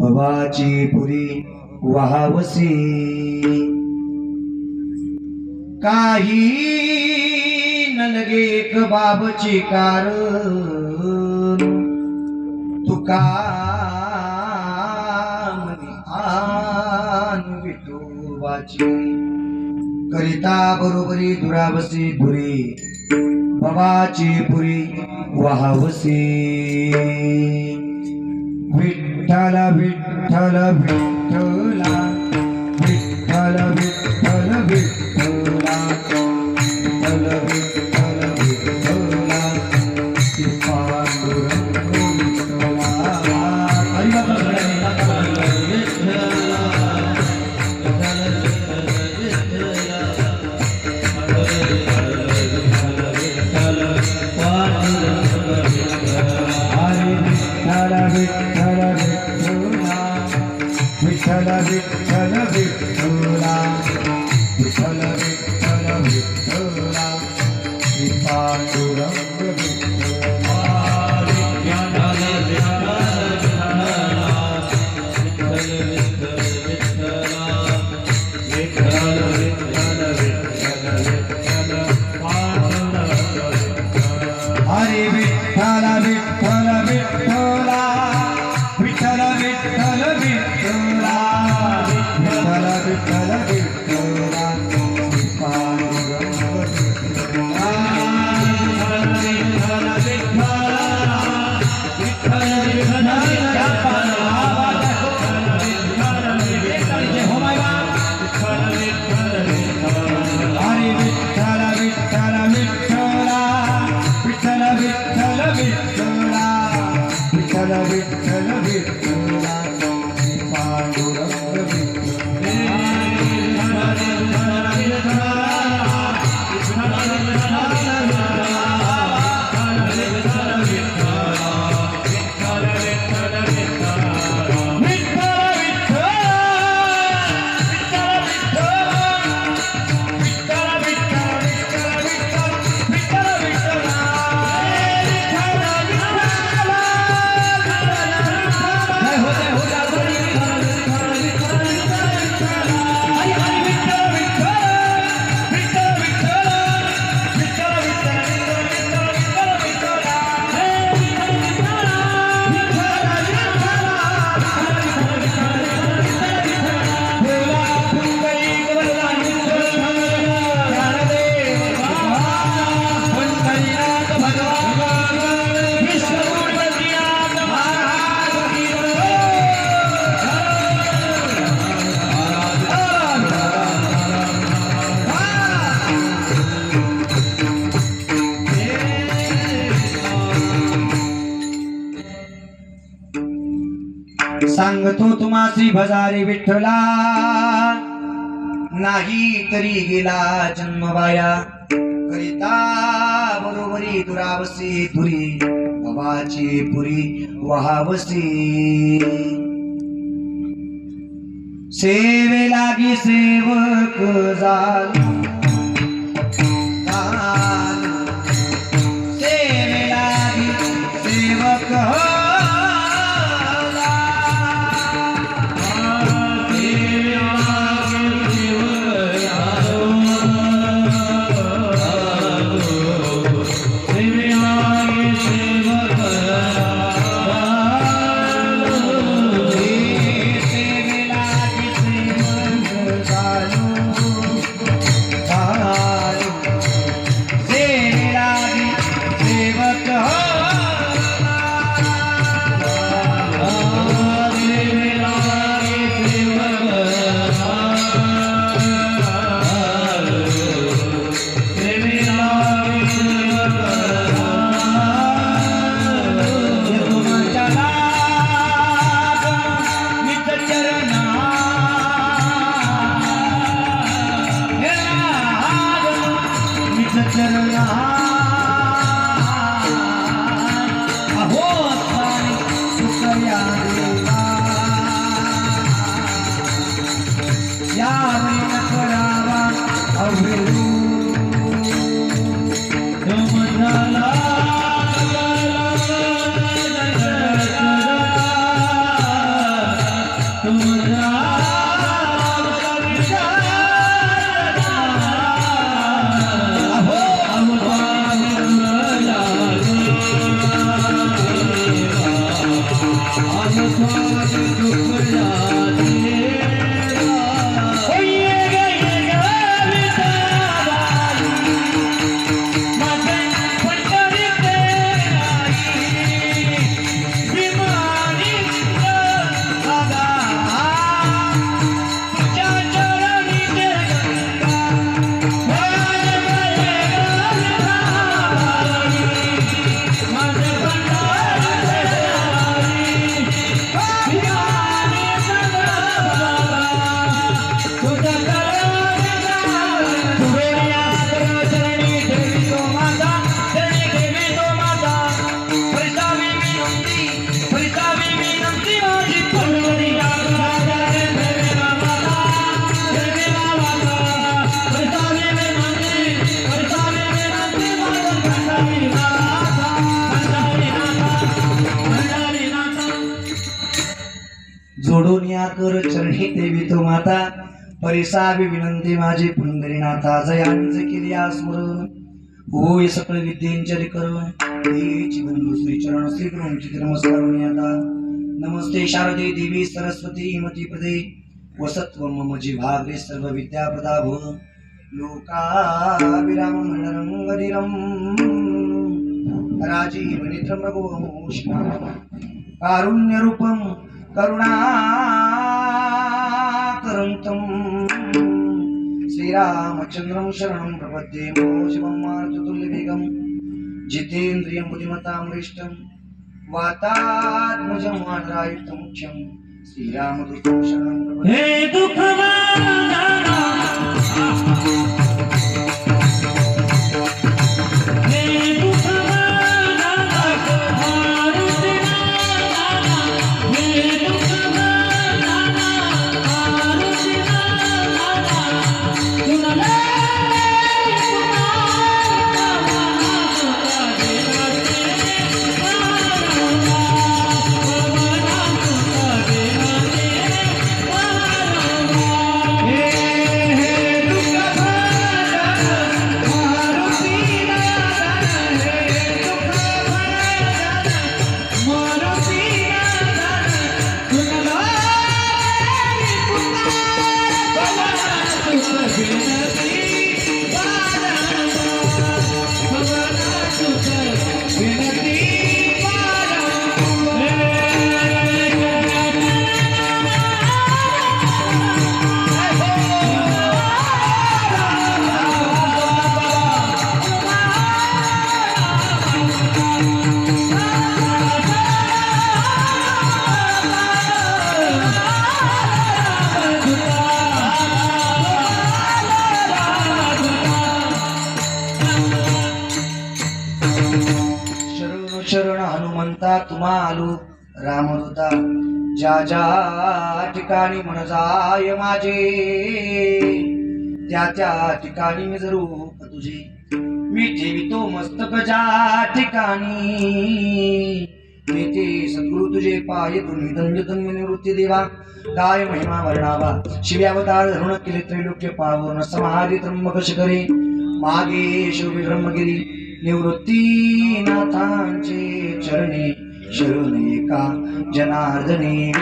भवाची पुरी वाहावसी काही नलगेक बाबची कार तुका मनी आन विठोबाची करिता बरोबरी दुरावसी पुरी भवाची पुरी वाहावसी विठ्ठल विठ्ठल विठ्ठला विठ्ठल विठ्ठल विठ्ठला विठ्ठल विठ्ठल विठ्ठला पांडुरंग विठ्ठला विठ्ठल विठ्ठल विठ्ठला विठ्ठल विठ्ठल विठ्ठला श्री पांडुरंग विठ्ठला हरे विठ्ठल विठ्ठल विठ्ठला विठ्ठल विठ्ठल विठ्ठला विठ्ठल विठ्ठल विठ्ठला पांडुरंग विठ्ठला विठ्ठल विठ्ठल विठ्ठल हरे विठ्ठल विठ्ठल विठ्ठला विठ्ठल विठ्ठल विठ्ठला विठ्ठल विठ्ठल विठ्ठला पांडुरंग सांगतो तुम्हासी भजारी विठ्ठला नाही तरी गेला जन्मवाया करिता बरोबरी दुरावसी पुरी भवाची पुरी वाहावसी सेवे लागी सेवक झालो सेवे लागी सेवक जोडून या कर चरणी देवी तो माता परिसावी विनंती माझी पुंडरीनाथा जयांच केली स्मरण होय सकळ विद्येंचरी करून देवीची बंधू श्री चरण श्री करून नमस्कार आता नमस्ते शारदे देवी सरस्वती मती प्रदे वसत्व मम जिभाग्रे सर्व विद्या प्रदा भो लोकाभिराम मंडरंगधिरम राजीव नेत्रम रघुवंशम कारुण्य रूपम करुणाकरंतम श्रीरामचंद्रं शरणं प्रपद्ये नमो शिवं मारुततुल्यवेगं जितेन्द्रियं बुद्धिमतां वरिष्ठं वातात्मजं वानरायुक्तं मुख्यं श्रीरामदूतं शरणं प्रपद्ये हे दुःखवाना शरण हनुमंता तुम्हा आलो रामदूता ज्या ज्या ठिकाणी मन जाय माझे त्या त्या ठिकाणी मी रूप तुझे मी ठेवितो मस्तक ज्या ठिकाणी मी ते सद्गुरु तुझे पाय तुम्ही दंड निवृत्ती देवा काय महिमा वर्णावा शिव्यावतार धरुण केले त्रैलोक्य पावन समाधी त्र्यंबक शिखरे मागे शोभी ब्रह्मगिरी निवृत्ती नाथांचे चरणी शरण एका जनार्दनी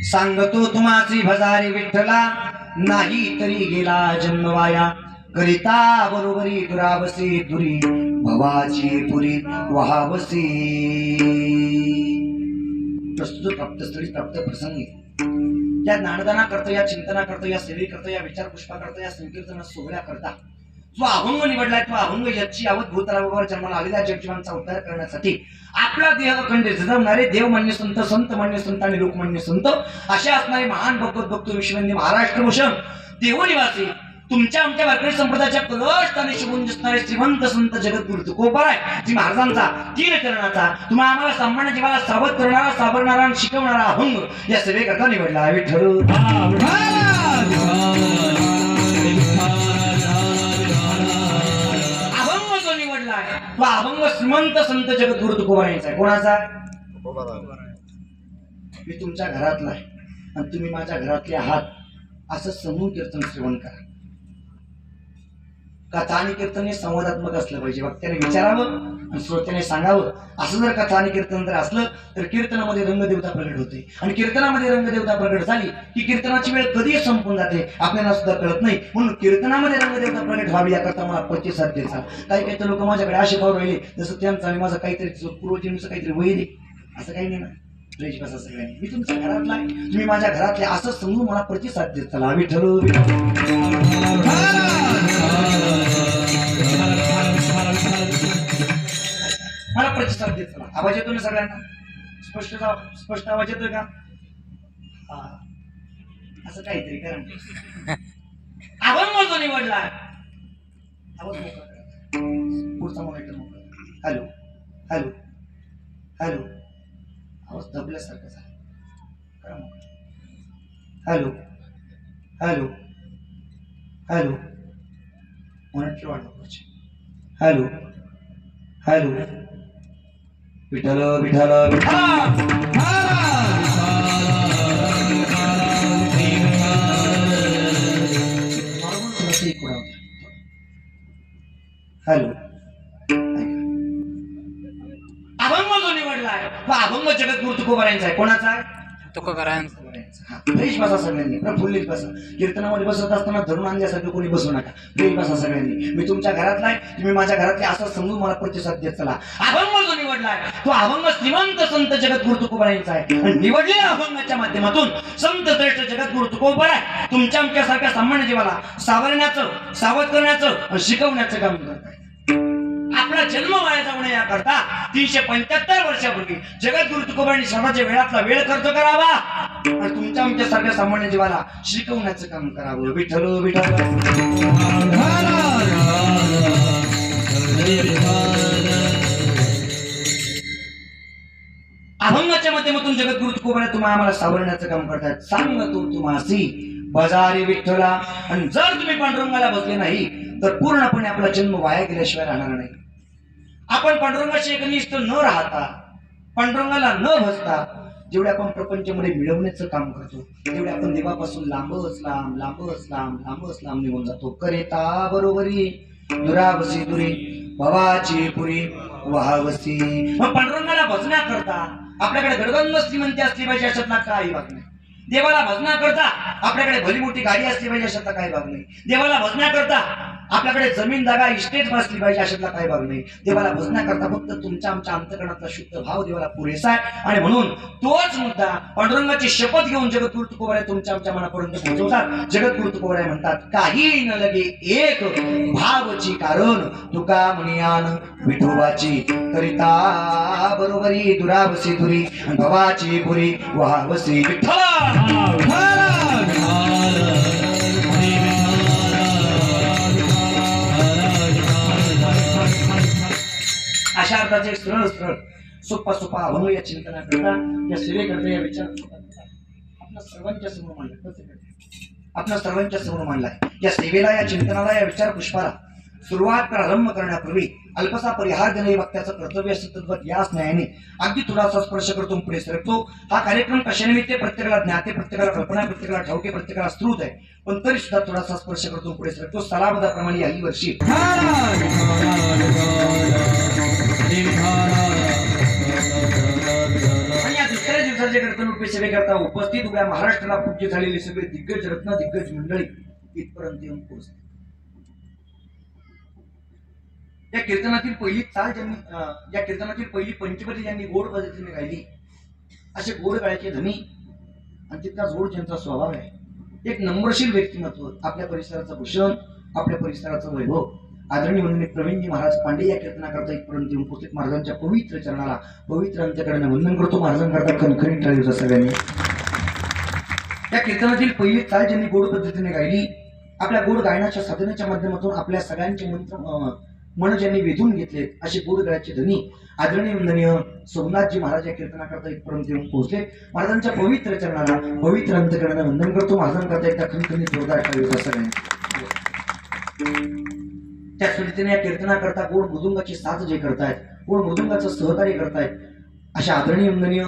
सांगतो तुम्हासी भजारी विठ्ठला नाही तरी गेला जन्मवाया करिता बरोबरी दुरावसी दुरी भवाची पुरी वहावसी प्रस्तुत प्राप्तस्थळी प्राप्त प्रसंगी या ज्ञानदाना करता या चिंतना करता या सेवे करता या विचार पुष्पा करता या संकीर्तन सोहळ्या करता जो अभंग निवडलाय तो अभंग याची यावत भूतलावर जन्माला आलेल्या जगजीवांचा उद्धार करण्यासाठी आपला देह अखंड झिजवणारे देवमान्य संत संतमान्य संत आणि लोकमान्य संत अशा असणारे महान भगवत भक्त विश्ववंद्य महाराष्ट्र भूषण देवनिवासी तुमच्या आमच्या वारकरी संप्रदायाच्या कलस्थानी शिवून दिसणारे श्रीमंत संत जगद्गुरु तुकोबाराय जी महाराजांचा तीन करण्याचा तुम्हा आम्हाला सामान्य जीवाला सावध करणारा सावरणारा आणि शिकवणारा अभंग या सेवेकरता निवडला विठ्ठल अभंग जो निवडला आहे तो अभंग श्रीमंत संत जगद्गुरु तुकोबारायांचा आहे कोणाचा मी तुमच्या घरातला आहे आणि तुम्ही माझ्या घरातले आहात असं समूह कीर्तन श्रवण करा. कथा आणि कीर्तन हे संवादात्मक असलं पाहिजे. वक्त्याने विचारावं आणि श्रोत्याने सांगावं. असं जर कथा आणि कीर्तन जर असलं तर कीर्तनामध्ये रंगदेवता प्रगट होते आणि कीर्तनामध्ये रंगदेवता प्रगट झाली की कीर्तनाची वेळ कधी संपून जाते आपल्याला सुद्धा कळत नाही. म्हणून कीर्तनामध्ये रंगदेवता प्रगट व्हावी याकरता मला प्रतिसाद द्यायचा. काही काही तर लोक माझ्याकडे असे भाव राहिले जसं त्यांचं आणि माझं काहीतरी पूर्वजन्मीचं काहीतरी वैर आहे. असं काही नाही ना. फ्रेश बसा सगळ्यांनी. मी तुमच्या घरातला आहे, तुम्ही माझ्या घरातले असं समजून मला प्रतिसाद देत चला. विठ्ठल मला प्रतिसाद देत चला. आवाज येतो ना सगळ्यांना? स्पष्ट आवाज येतोय का? हा, असं काहीतरी करा. अभंग जो निवडला आवाज मोकळा करा. पुढचा मॉनिटर मोकळा. Hello hello hello. आवाज दबल्यासारखं झालं. Hello hello hello. मॉनिटर वाढवा. Hello hello. Vitthal Vitthal hello. अभंग जो निवडलाय तो अभंग जगद्गुरु तुकोबारायांचा आहे. कोणाचा आहे? तुकोबारायांचा. फ्रेश बसा सगळ्यांनी. प्रफुल्लित बसा. कीर्तनामध्ये बसत असताना धरून आणल्यासारखं कोणी बसू नका. फ्रेश बसा सगळ्यांनी. मी तुमच्या घरातला आहे, तुम्ही माझ्या घरातले असं समजून मला प्रतिसाद देत चला. अभंग जो निवडलाय तो अभंग श्रीमंत संत जगद्गुरु तुकोबारायांचा आहे. आणि निवडलेल्या अभंगाच्या माध्यमातून संत श्रेष्ठ जगद्गुरु तुकोबार तुमच्या आमच्यासारख्या सामान्य जीवाला सावरण्याचं, सावध करण्याचं, शिकवण्याचं काम करत आहे. आपला जन्म वाया जाऊ नये याकरता 375 वर्षापूर्वी जगद्गुरु तुकोबांनी स्वतःच्या वेळातला वेळ खर्च करावा आणि तुमच्या आमच्यासारख्या सामान्य जीवाला शिकवण्याचं काम करावं. विठ्ठल विठ्ठल. अभंगाच्या माध्यमातून जगद्गुरु तुकोबाने तुम्हाला आम्हाला सावरण्याचं काम करतात. सांगतो तुम्हासी बजारे विठ्ठला. आणि जर तुम्ही पांडुरंगाला बसले नाही तर पूर्णपणे आपला जन्म वाया गेल्याशिवाय राहणार नाही. आपण पांडुरंगाशी एकनिष्ठ न राहता, पांडुरंगाला न भजता जेवढे आपण प्रपंचामध्ये मिळवण्याचं काम करतो तेवढे आपण देवापासून लांबच लांब लांबच लांब लांबच लांब निघून जातो. करेता बरोबरी दुरावसी दुरी भवाची पुरी वहावसी. मग पांडुरंगाला भजण्याकरता आपल्याकडे गडगंज श्रीमंती असली पाहिजे अशातला काही भाग नाही. देवाला भजण्याकरता आपल्याकडे भली मोठी गाडी असली पाहिजे अशातला काही भाग नाही. देवाला भजण्याकरता आपल्याकडे जमीन जागा इस्टेट असली पाहिजे अशातला काही भाग नाही. देवाला भजण्याकरता फक्त तुमच्या आमच्या अंतःकरणातला शुद्ध भाव देवाला पुरेसा आहे. आणि म्हणून तोच मुद्दा पांडुरंगाची शपथ घेऊन जगद्गुरु तुकोबाराय तुमच्या आमच्या मनापर्यंत पोहोचवतात. जगद्गुरु तुकोबाराय म्हणतात काही न लगे एक भावची कारण तुका म्हणियान विठोबाची करिता बरोबरी दुरावसी दुरी भवाची पुरी वहावसी. विठ्ठल अशा अर्थाचे एक सरळ सरळ सोपा सोपा अभंग या चिंतनाकरता, या सेवेकरता, या विचार आपल्या सर्वांच्या समोर मांडलाय. आपल्या सर्वांच्या समोर मांडलाय. या सेवेला, या चिंतनाला, या विचार पुष्पाला सुरुवात प्रारंभ करण्यापूर्वी अल्पसा परिहार देणे वक्त्याचं कर्तव्य असतं. याच न्यायाने अगदी थोडासा स्पर्श करतो, पुढे सरकतो. हा कार्यक्रम कशानिमित्त प्रत्येकाला ज्ञाते, प्रत्येकाला कल्पना, प्रत्येकाला ठाऊके, प्रत्येकाला स्त्रूत आहे, पण तरी सुद्धा थोडासा स्पर्श करतो, पुढे सरकतो. सलाबदाप्रमाणे याही वर्षी आणि या दुसऱ्या दिवसाच्या कीर्तनरूपी सेवेकरता उपस्थित उभ्या महाराष्ट्राला पूज्य झालेली सगळे दिग्गज रत्न, दिग्गज मंडळी इथपर्यंत येऊन पोहोचले. या कीर्तनातील पहिली चाल ज्यांनी, या कीर्तनातील पहिली पंचपदी ज्यांनी गोड पद्धतीने गायली असे गोड गायचे धनी आणि तितकाच गोड ज्यांचा स्वभाव आहे, एक नम्रशील व्यक्तिमत्व, आपल्या परिसराचं भूषण, आपल्या परिसराचं वैभव, आदरणीय वंदनीय प्रवीणजी महाराज पांडे या कीर्तनाकरता इथपर्यंत येऊन पोहोचले. महाराजांच्या पवित्र चरणाला पवित्र अंतःकरणाने वंदन करतो. महाराजांकरता खणखणीत टाळी सगळ्यांनी. या कीर्तनातील पहिली चाल ज्यांनी गोड पद्धतीने गायली, आपल्या गोड गायनाच्या साधनेच्या माध्यमातून आपल्या सगळ्यांचे मन ज्यांनी वेधून घेतले असे गोड गळ्याचे धनी आदरणीय वंदनीय सोमनाथजी महाराज या कीर्तनाकरता इथपर्यंत येऊन पोहोचले. महाराजांच्या पवित्र चरणाला पवित्र अंतःकरणाने वंदन करतो. महाराजांकरता एकदा खणखणीत जोरदार टाळी सगळ्यांनी. त्याच पद्धतीने या कीर्तनाकरता गोड मृदुंगाची साथ जे करतायत, गोड मृदुंगाचं सहकार्य करतायत अशा आदरणीय वंदनीय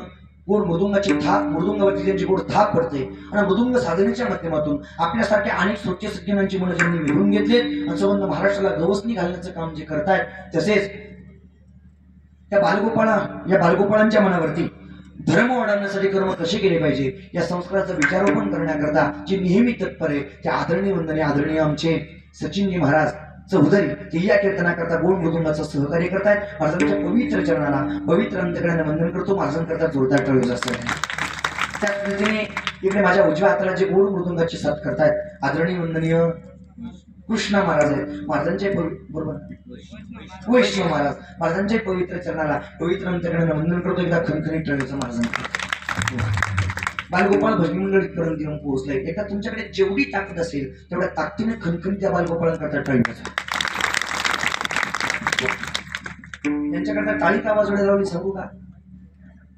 गोड मृदुंगाची थाप, मृदुंगावरती त्यांची गोड थाप पडते आणि मृदुंग साधनेच्या माध्यमातून आपल्यासारख्या अनेक स्वच्छ सज्जनांची मन त्यांनी मिळवून घेतलेत आणि संबंध महाराष्ट्राला गवसणी घालण्याचं काम जे करतायत तसेच या बालगोपाळांच्या मनावरती धर्म वाढवण्यासाठी कर्म कसे केले पाहिजे या संस्काराचं विचारोपण करण्याकरता जे नेहमी तत्पर आहे ते आदरणीय वंदनीय आदरणीय आमचे सचिनजी महाराज चौधरी ते या कीर्तनाकरता गोड मृदुंगाचं सहकार्य करतायत. महाराजांच्या पवित्र चरणाला पवित्र अंतकरणाने वंदन करतो. महाराजांकरता जोरदार टाळी असतात. त्याच पद्धतीने इकडे माझ्या उजव्या हाताला जे गोड मृदुंगाची साथ करतायत आदरणीय वंदनीय कृष्णा महाराज आहेत. महाराजांचे बरोबर वैष्णव महाराजांच्या पवित्र चरणाला पवित्र अंतकरणाने वंदन करतो. एकदा खणखणीत टाळीचं महाराजांना बालगोपाळ भजनी मंडळ इथपर्यंत येऊन पोहोचलंय. एकदा तुमच्याकडे जेवढी ताकद असेल तेवढ्या ताकदीने खणखणीत त्या बालगोपाळांकरता टाळी वाजवा. त्यांच्याकरता टाळीत आवाज लावली सांगू का?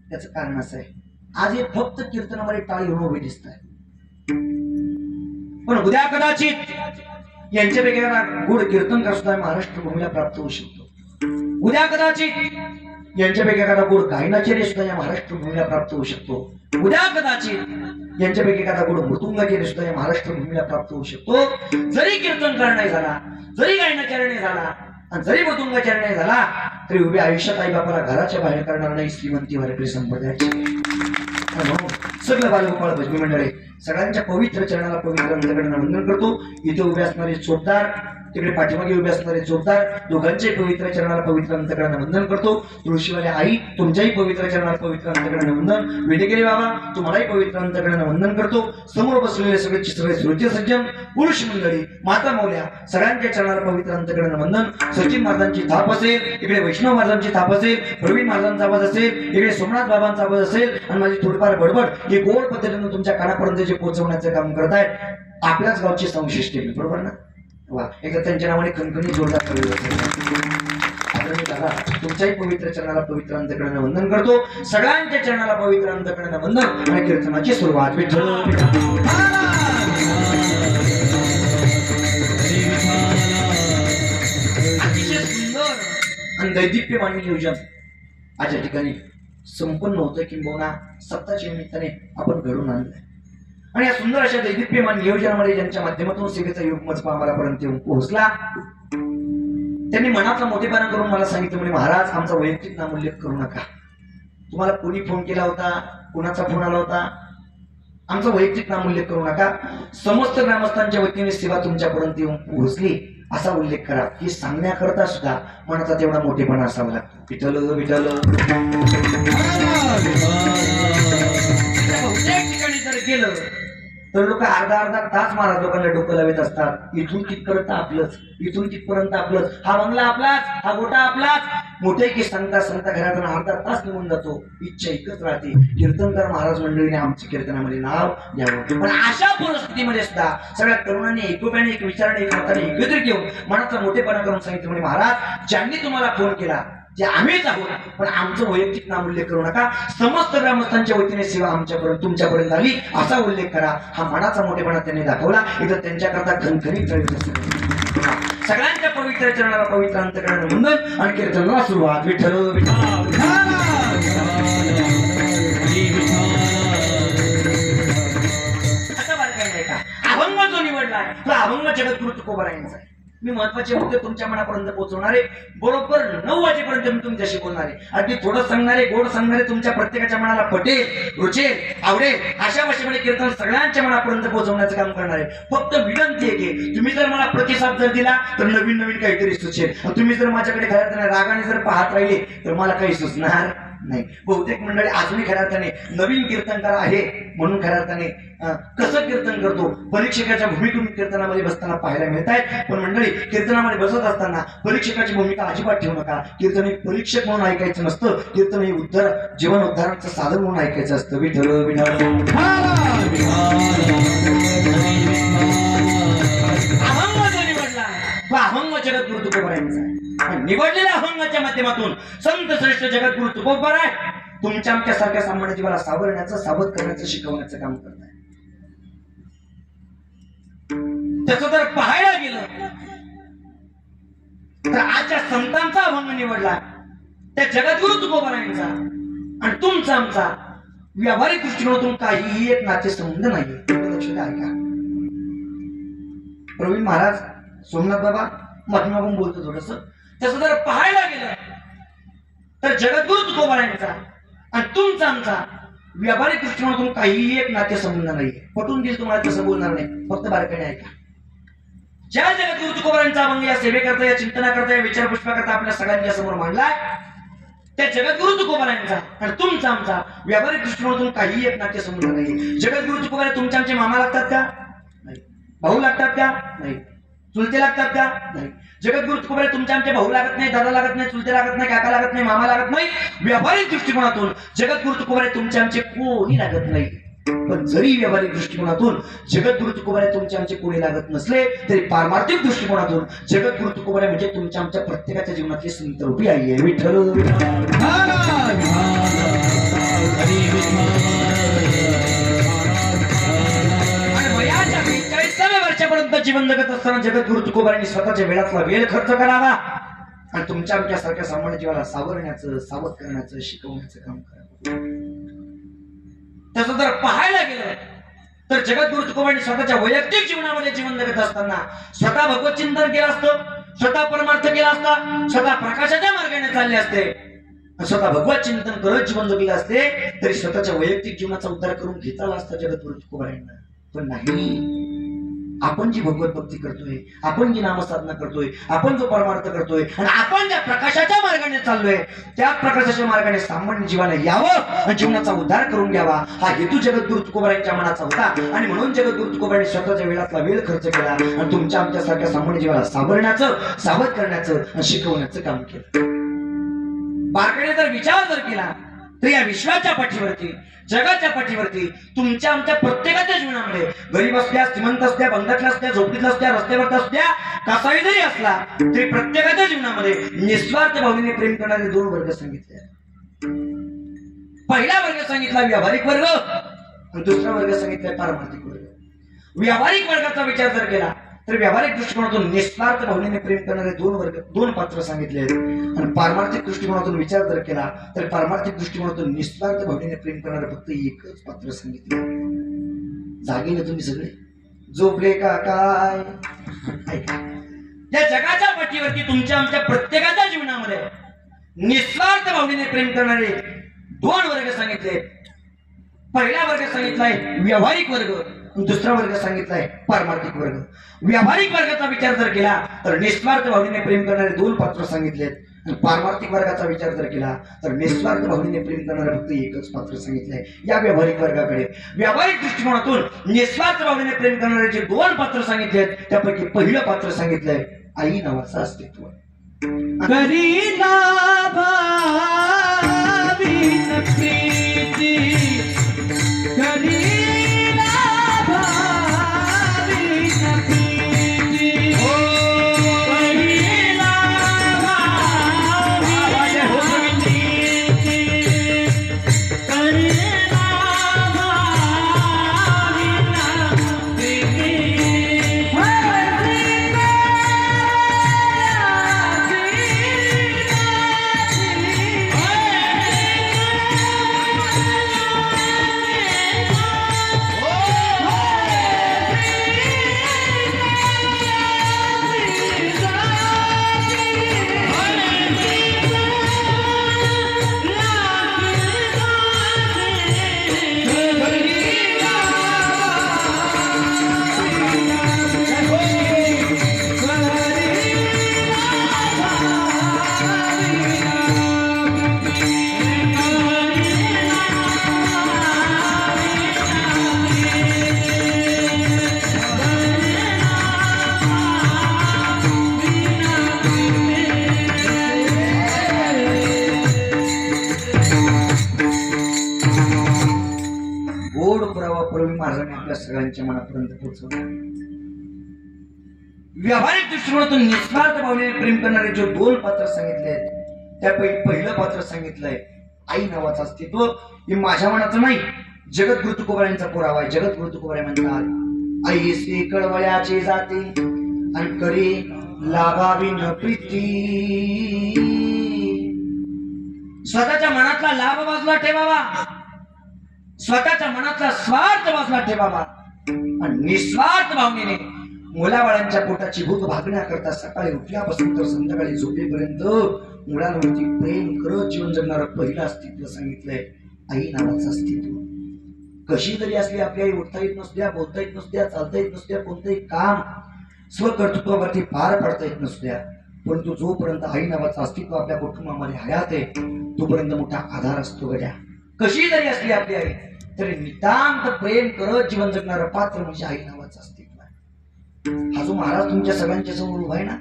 त्याचं कारण असं आहे आज हे फक्त कीर्तनामध्ये टाळी होणं उभे दिसत आहे पण उद्या कदाचित यांच्यापैकी गोड कीर्तनकार सुद्धा महाराष्ट्र भूमीला प्राप्त होऊ शकतो. उद्या कदाचित यांच्यापैकी एखादा गोड गायनाचार्य सुद्धा या महाराष्ट्र भूमीला प्राप्त होऊ शकतो. उद्या कदाचित यांच्यापैकी एखादा गोड मृदुंगाचार्य सुद्धा या महाराष्ट्र भूमीला प्राप्त होऊ शकतो. जरी कीर्तनकार नाही झाला, जरी गायनाचार्य नाही झाला आणि जरी मृदुंगाचार्य नाही झाला तरी उभ्या आयुष्यात आई बापाला घराच्या बाहेर करणार नाही श्रीमंती वारकरी संप्रदायाची. सगळं बालगोपाळ भजनी मंडळी सगळ्यांच्या पवित्र चरणाला पवित्र अंतकरणाने वंदन करतो. इथे उभे असणारे जोरदार, तिकडे पाठीमागे उभे असणारे जोरदार, दोघांचे पवित्र चरणाला पवित्र अंतकरणाने वंदन करतो. तुळशीवाले आई तुमच्याही पवित्र चरणाला पवित्र अंतकरणाने वंदन. वेडेगिरी बाबा तुम्हालाही पवित्र अंतकरणाने वंदन करतो. समोर बसलेले सगळे श्रोते सज्जन, पुरुष मंडळी, माता मौल्या सगळ्यांच्या चरणाला पवित्र अंतकरणाने वंदन. सचिन महाराजांची थाप असेल, इकडे वैष्णव महाराजांची थाप असेल, प्रवीण महाराजांचा आवाज असेल, इकडे सोमनाथ बाबांचा आवाज असेल आणि माझी थोडीफार बडबड हे गोड पद्धतीने तुमच्या कानापर्यंत जे पोहोचवण्याचं काम करतायत आपल्याच गावची संशिष्ट आहे. बरोबर ना? वा, एकदा त्यांच्या नावाने खणखणी जोरदार करेल. दादा तुमच्याही पवित्र चरणाला पवित्र अंतकरणाने वंदन करतो. सगळ्यांच्या चरणाला पवित्र अंतकरणाने वंदन आणि कीर्तनाची सुरुवात. विठ्ठल अतिशय सुंदर आणि दैदिप्यमान नियोजन आज या ठिकाणी संपन्न होतं किंबहुना सप्ताहाच्या निमित्ताने आपण घडून आणलंय आणि या सुंदर अशा दैदिप्यमान नियोजनामध्ये ज्यांच्या माध्यमातून सेवेचा योग मजपा आम्हालापर्यंत येऊन पोहोचला त्यांनी मनातला मोठेपणा करून मला सांगितलं म्हणजे महाराज आमचा वैयक्तिक नामोल्लेख करू नका. तुम्हाला कोणी फोन केला होता, कोणाचा फोन आला होता, आमचा वैयक्तिक नामोल्लेख करू नका. समस्त ग्रामस्थांच्या वतीने सेवा तुमच्यापर्यंत येऊन पोहोचली असा उल्लेख करा. हे सांगण्याकरता सुद्धा मनाचा तेवढा मोठेपणा असावा लागतो. विठ्ठल विठ्ठल ठिकाणी जर गेलं तर लोक अर्धा अर्धा तास महाराज लोकांना डोकं लावत असतात. इथून तिथपर्यंत आपलंच, इथून तिथपर्यंत आपलंच, हा बंगला आपलाच, हा गोटा आपलाच. मोठे की सांगता सांगता घरातून अर्धा तास निघून जातो. इच्छा एकच राहते कीर्तनकार महाराज मंडळीने आमच्या कीर्तनामध्ये नाव द्यावं. पण अशा परिस्थितीमध्ये सुद्धा सगळ्या तरुणांनी एकोप्याने एक विचाराने एक मताने एकत्रित घेऊन मनाचा मोठेपणा करून सांगितलं म्हणजे महाराज ज्यांनी तुम्हाला फोन केला ते आम्हीच आहोत पण आमचं वैयक्तिक नाम उल्लेख करू नका. समस्त ग्रामस्थांच्या वतीने सेवा आमच्यापर्यंत तुमच्यापर्यंत आली असा उल्लेख करा. हा मनाचा मोठेपणा त्यांनी दाखवला. इथं त्यांच्याकरता खणखणीत सगळ्यांच्या पवित्र चरणाला पवित्र अंतकरणाने वंदन आणि कीर्तनाला सुरुवात. विठ्ठल आता बार काय नाही का अभंग जो निवडला तो अभंग जगद्गुरु तुकोबारायांचा आहे. मी महत्वाचे मुद्दे तुमच्या मनापर्यंत पोहोचवणारे बरोबर 9 वाजेपर्यंत मी तुमच्याशी बोलणारे. अगदी थोडं सांगणारे गोड सांगणारे तुमच्या प्रत्येकाच्या मनाला पटेल, रुचेल, आवडेल अशा भाषेमध्ये कीर्तन सगळ्यांच्या मनापर्यंत पोहोचवण्याचं काम करणार आहे. फक्त विनंती आहे की तुम्ही जर मला प्रतिसाद जर दिला तर नवीन नवीन काहीतरी सुचेल. तुम्ही जर माझ्याकडे खऱ्या रागाने जर पाहत राहिले तर मला काही सुचणार नाही. बहुतेक मंडळी अजूनही खऱ्या अर्थाने नवीन कीर्तनकार आहे म्हणून खऱ्या अर्थाने कसं कीर्तन करतो परीक्षकाच्या भूमिकेतून कीर्तनामध्ये बसताना पाहायला मिळत आहेत. पण मंडळी कीर्तनामध्ये बसत असताना परीक्षकाची भूमिका अजिबात ठेवू नका. कीर्तन हे परीक्षक म्हणून ऐकायचं नसतं. कीर्तन हे जीवन उद्धाराचं साधन म्हणून ऐकायचं असतं. विठ्ठल अभंग जगद्गुरु तुकोबारायांचा निवडलेल्या अभंगाच्या माध्यमातून संत श्रेष्ठ जगद्गुरु तुकोबाराय तुमच्या आमच्या सारख्या सामान्य जीवाला सावरण्याचं, सावध करण्याचं, शिकवण्याचं काम करताय. त्याचं जर पाहायला गेलं तर आजच्या संतांचा अभंग निवडला त्या जगद्गुरु तुकोबारायांचा आणि तुमचा आमचा व्यावहारिक दृष्टिकोनातून काहीही एक नातेसंबंध नाही. लक्ष द्या, ऐका. प्रवीण महाराज सोमनाथ बाबा मधमागून बोलतो थोडस. तसं जर पाहायला गेलं तर जगद्गुरु तुकोबारायांचा आणि तुमचा आमचा व्यावहारिक दृष्टिकोनातून काहीही एक नातेसंबंध नाही. पटून देईल तुम्हाला, तसं बोलणार नाही, फक्त बारकाईने ऐका. ज्या जगद्गुरु तुकोबारायांचा अभंग या सेवेकरता, या चिंतनाकरता, या विचार पुष्पाकरता आपल्या सगळ्यांच्या समोर मांडलाय, त्या जगद्गुरु तुकोबारायांचा आणि तुमचा आमचा व्यावहारिक दृष्टिकोनातून काही एक नातेसंबंध नाही. जगद्गुरु तुकोबारा तुमच्या आमचे मामा लागतात का? नाही. भाऊ लागतात का? नाही. चुलते लागतात का? नाही. जगद्गुरु तुकोबारा तुमच्या आमचे भाऊ लागत नाही, दादा लागत नाही, चुलते लागत नाही, काका लागत नाही, मामा लागत नाही. व्यावहारिक दृष्टिकोनातून जगद्गुरु तुकोबारा तुमच्या आमचे कोणी लागत नाही. पण जरी व्यावहारिक दृष्टिकोनातून जगद्गुरु तुकोबारा तुमच्या आमचे कोणी लागत नसले तरी पारमार्थिक दृष्टिकोनातून जगद्गुरु तुकोबारा म्हणजे तुमच्या आमच्या प्रत्येकाच्या जीवनातली संतरूपी आई आहे. विठ्ठल आणि वयाच्या 45व्या वर्षापर्यंत जीवन जगत असताना जगद्गुरु तुकोबारांनी स्वतःच्या वेळातला वेळ खर्च करावा आणि तुमच्या आमच्या सारख्या सामान्य जीवाला सावरण्याचं, सावध करण्याचं, शिकवण्याचं काम करावं. तसं जर पाहायला गेलं तर जगद्गुरु तुकोबारांनी स्वतःच्या वैयक्तिक जीवनामध्ये जीवन जगत असताना स्वतः भगवत चिंतन केलं असतं, स्वतः परमार्थ केला असता, स्वतः प्रकाशाच्या मार्गाने चालले असते, स्वतः भगवत चिंतन करत जीवन जगले असते तरी स्वतःच्या वैयक्तिक जीवनाचा उद्धार करून घेता आला असता जगद्गुरु तुकोबारांना. पण नाही. आपण जी भगवत भक्ती करतोय, आपण जी नामसाधना करतोय, आपण जो परमार्थ करतोय आणि आपण ज्या प्रकाशाच्या मार्गाने चाललोय त्या प्रकाशाच्या मार्गाने सामान्य जीवाला यावं आणि जीवनाचा उद्धार करून घ्यावा हा हेतू जगद्गुरु तुकोबारांच्या मनाचा होता. आणि म्हणून जगद्गुरु तुकोबारांनी स्वतःच्या वेळातला वेळ खर्च केला आणि तुमच्या आमच्यासारख्या सामान्य जीवाला सावरण्याचं, सावध करण्याचं आणि शिकवण्याचं काम केलं. बारकाईने जर विचार जर केला तर या विश्वाच्या पाठीवरती, जगाच्या पाठीवरती तुमच्या आमच्या प्रत्येकाच्या जीवनामध्ये गरीब असल्या, श्रीमंत असल्या, बंगल्यातल्या असल्या, झोपडीतल्या असल्या, रस्त्यावर असल्या, कसाही जरी असला तरी प्रत्येकाच्या जीवनामध्ये निस्वार्थ भावनेने प्रेम करणारे दोन वर्ग सांगितले. पहिला वर्ग सांगितला व्यावहारिक वर्ग आणि दुसरा वर्ग सांगितला पारमार्थिक वर्ग. व्यावहारिक वर्गाचा विचार जर केला तर व्यावहारिक दृष्टिकोनातून निस्वार्थ भावनेने प्रेम करणारे दोन वर्ग, दोन पात्र सांगितले आहेत. आणि पारमार्थिक दृष्टिकोनातून विचार जर केला तर पारमार्थिक दृष्टिकोनातून निस्वार्थ भावनेने प्रेम करणारे फक्त एकच पात्र सांगितले. जागे ना तुम्ही सगळे? झोपले का काय? ऐका. या जगाच्या पाठीवरती तुमच्या आमच्या प्रत्येकाच्या जीवनामध्ये निस्वार्थ भावनेने प्रेम करणारे दोन वर्ग सांगितले. पहिला वर्ग सांगितलाय व्यावहारिक वर्ग, दुसरा वर्ग सांगितलाय पारमार्थिक वर्ग. व्यावहारिक वर्गाचा विचार जर केला तर निस्वार्थ भावनेने प्रेम करणारे दोन पात्र सांगितलेत आणि पारमार्थिक वर्गाचा विचार जर केला तर निस्वार्थ भावनेने प्रेम करणारे फक्त एकच पात्र सांगितलंय. या व्यावहारिक वर्गाकडे व्यावहारिक दृष्टिकोनातून निस्वार्थ भावनेने प्रेम करणारे जे दोन पात्र सांगितलेत त्यापैकी पहिलं पात्र सांगितलंय आई नावाचं अस्तित्व. प्रवीण महाराजांनी आपल्या सगळ्यांच्या मनापर्यंत पोहोचवला. व्यावहारिक दृष्टिकोनातून निस्वार्थ भावनेने प्रेम करणारे जे दोन पात्र सांगितले आहेत त्यापैकी पहिलं पात्र सांगितलंय आई नावाचं अस्तित्व. हे माझ्या मनाचं नाही, जगद्गुरु तुकोबारांचा पुरावा आहे. जगद्गुरु तुकोबारा म्हणतात आई श्री कळवळ्याची जाती आणि करी लाभावी न प्रीती. स्वतःच्या मनातला लाभ बाजूला ठेवावा स्वतःच्या मनातला स्वार्थ बाजूला ठेवावा आणि निस्वार्थ भावनेने मुलाबाळांच्या पोटाची भूक भागण्याकरता सकाळी उठल्यापासून तर संध्याकाळी झोपेपर्यंत मुलांवरती प्रेम करत जीवन जगणारं पहिलं अस्तित्व सांगितलंय आई नावाचं अस्तित्व. कशी जरी असली आपली आई उठता येत नसत्या, बोलता येत नसत्या, चालता येत नसत्या, कोणतंही काम स्वकर्तृत्वावरती पार पाडता येत नसत्या, परंतु जोपर्यंत आई नावाचं अस्तित्व आपल्या कुटुंबामध्ये हयात आहे तोपर्यंत मोठा आधार असतो गड्या. कशी जरी असली आपली आई तरी नितांत प्रेम करत जीवन जगणारं पात्र म्हणजे आई नावाचं अस्तित्व आहे. हा जो महाराज तुमच्या सगळ्यांच्या समोर उभा आहे ना,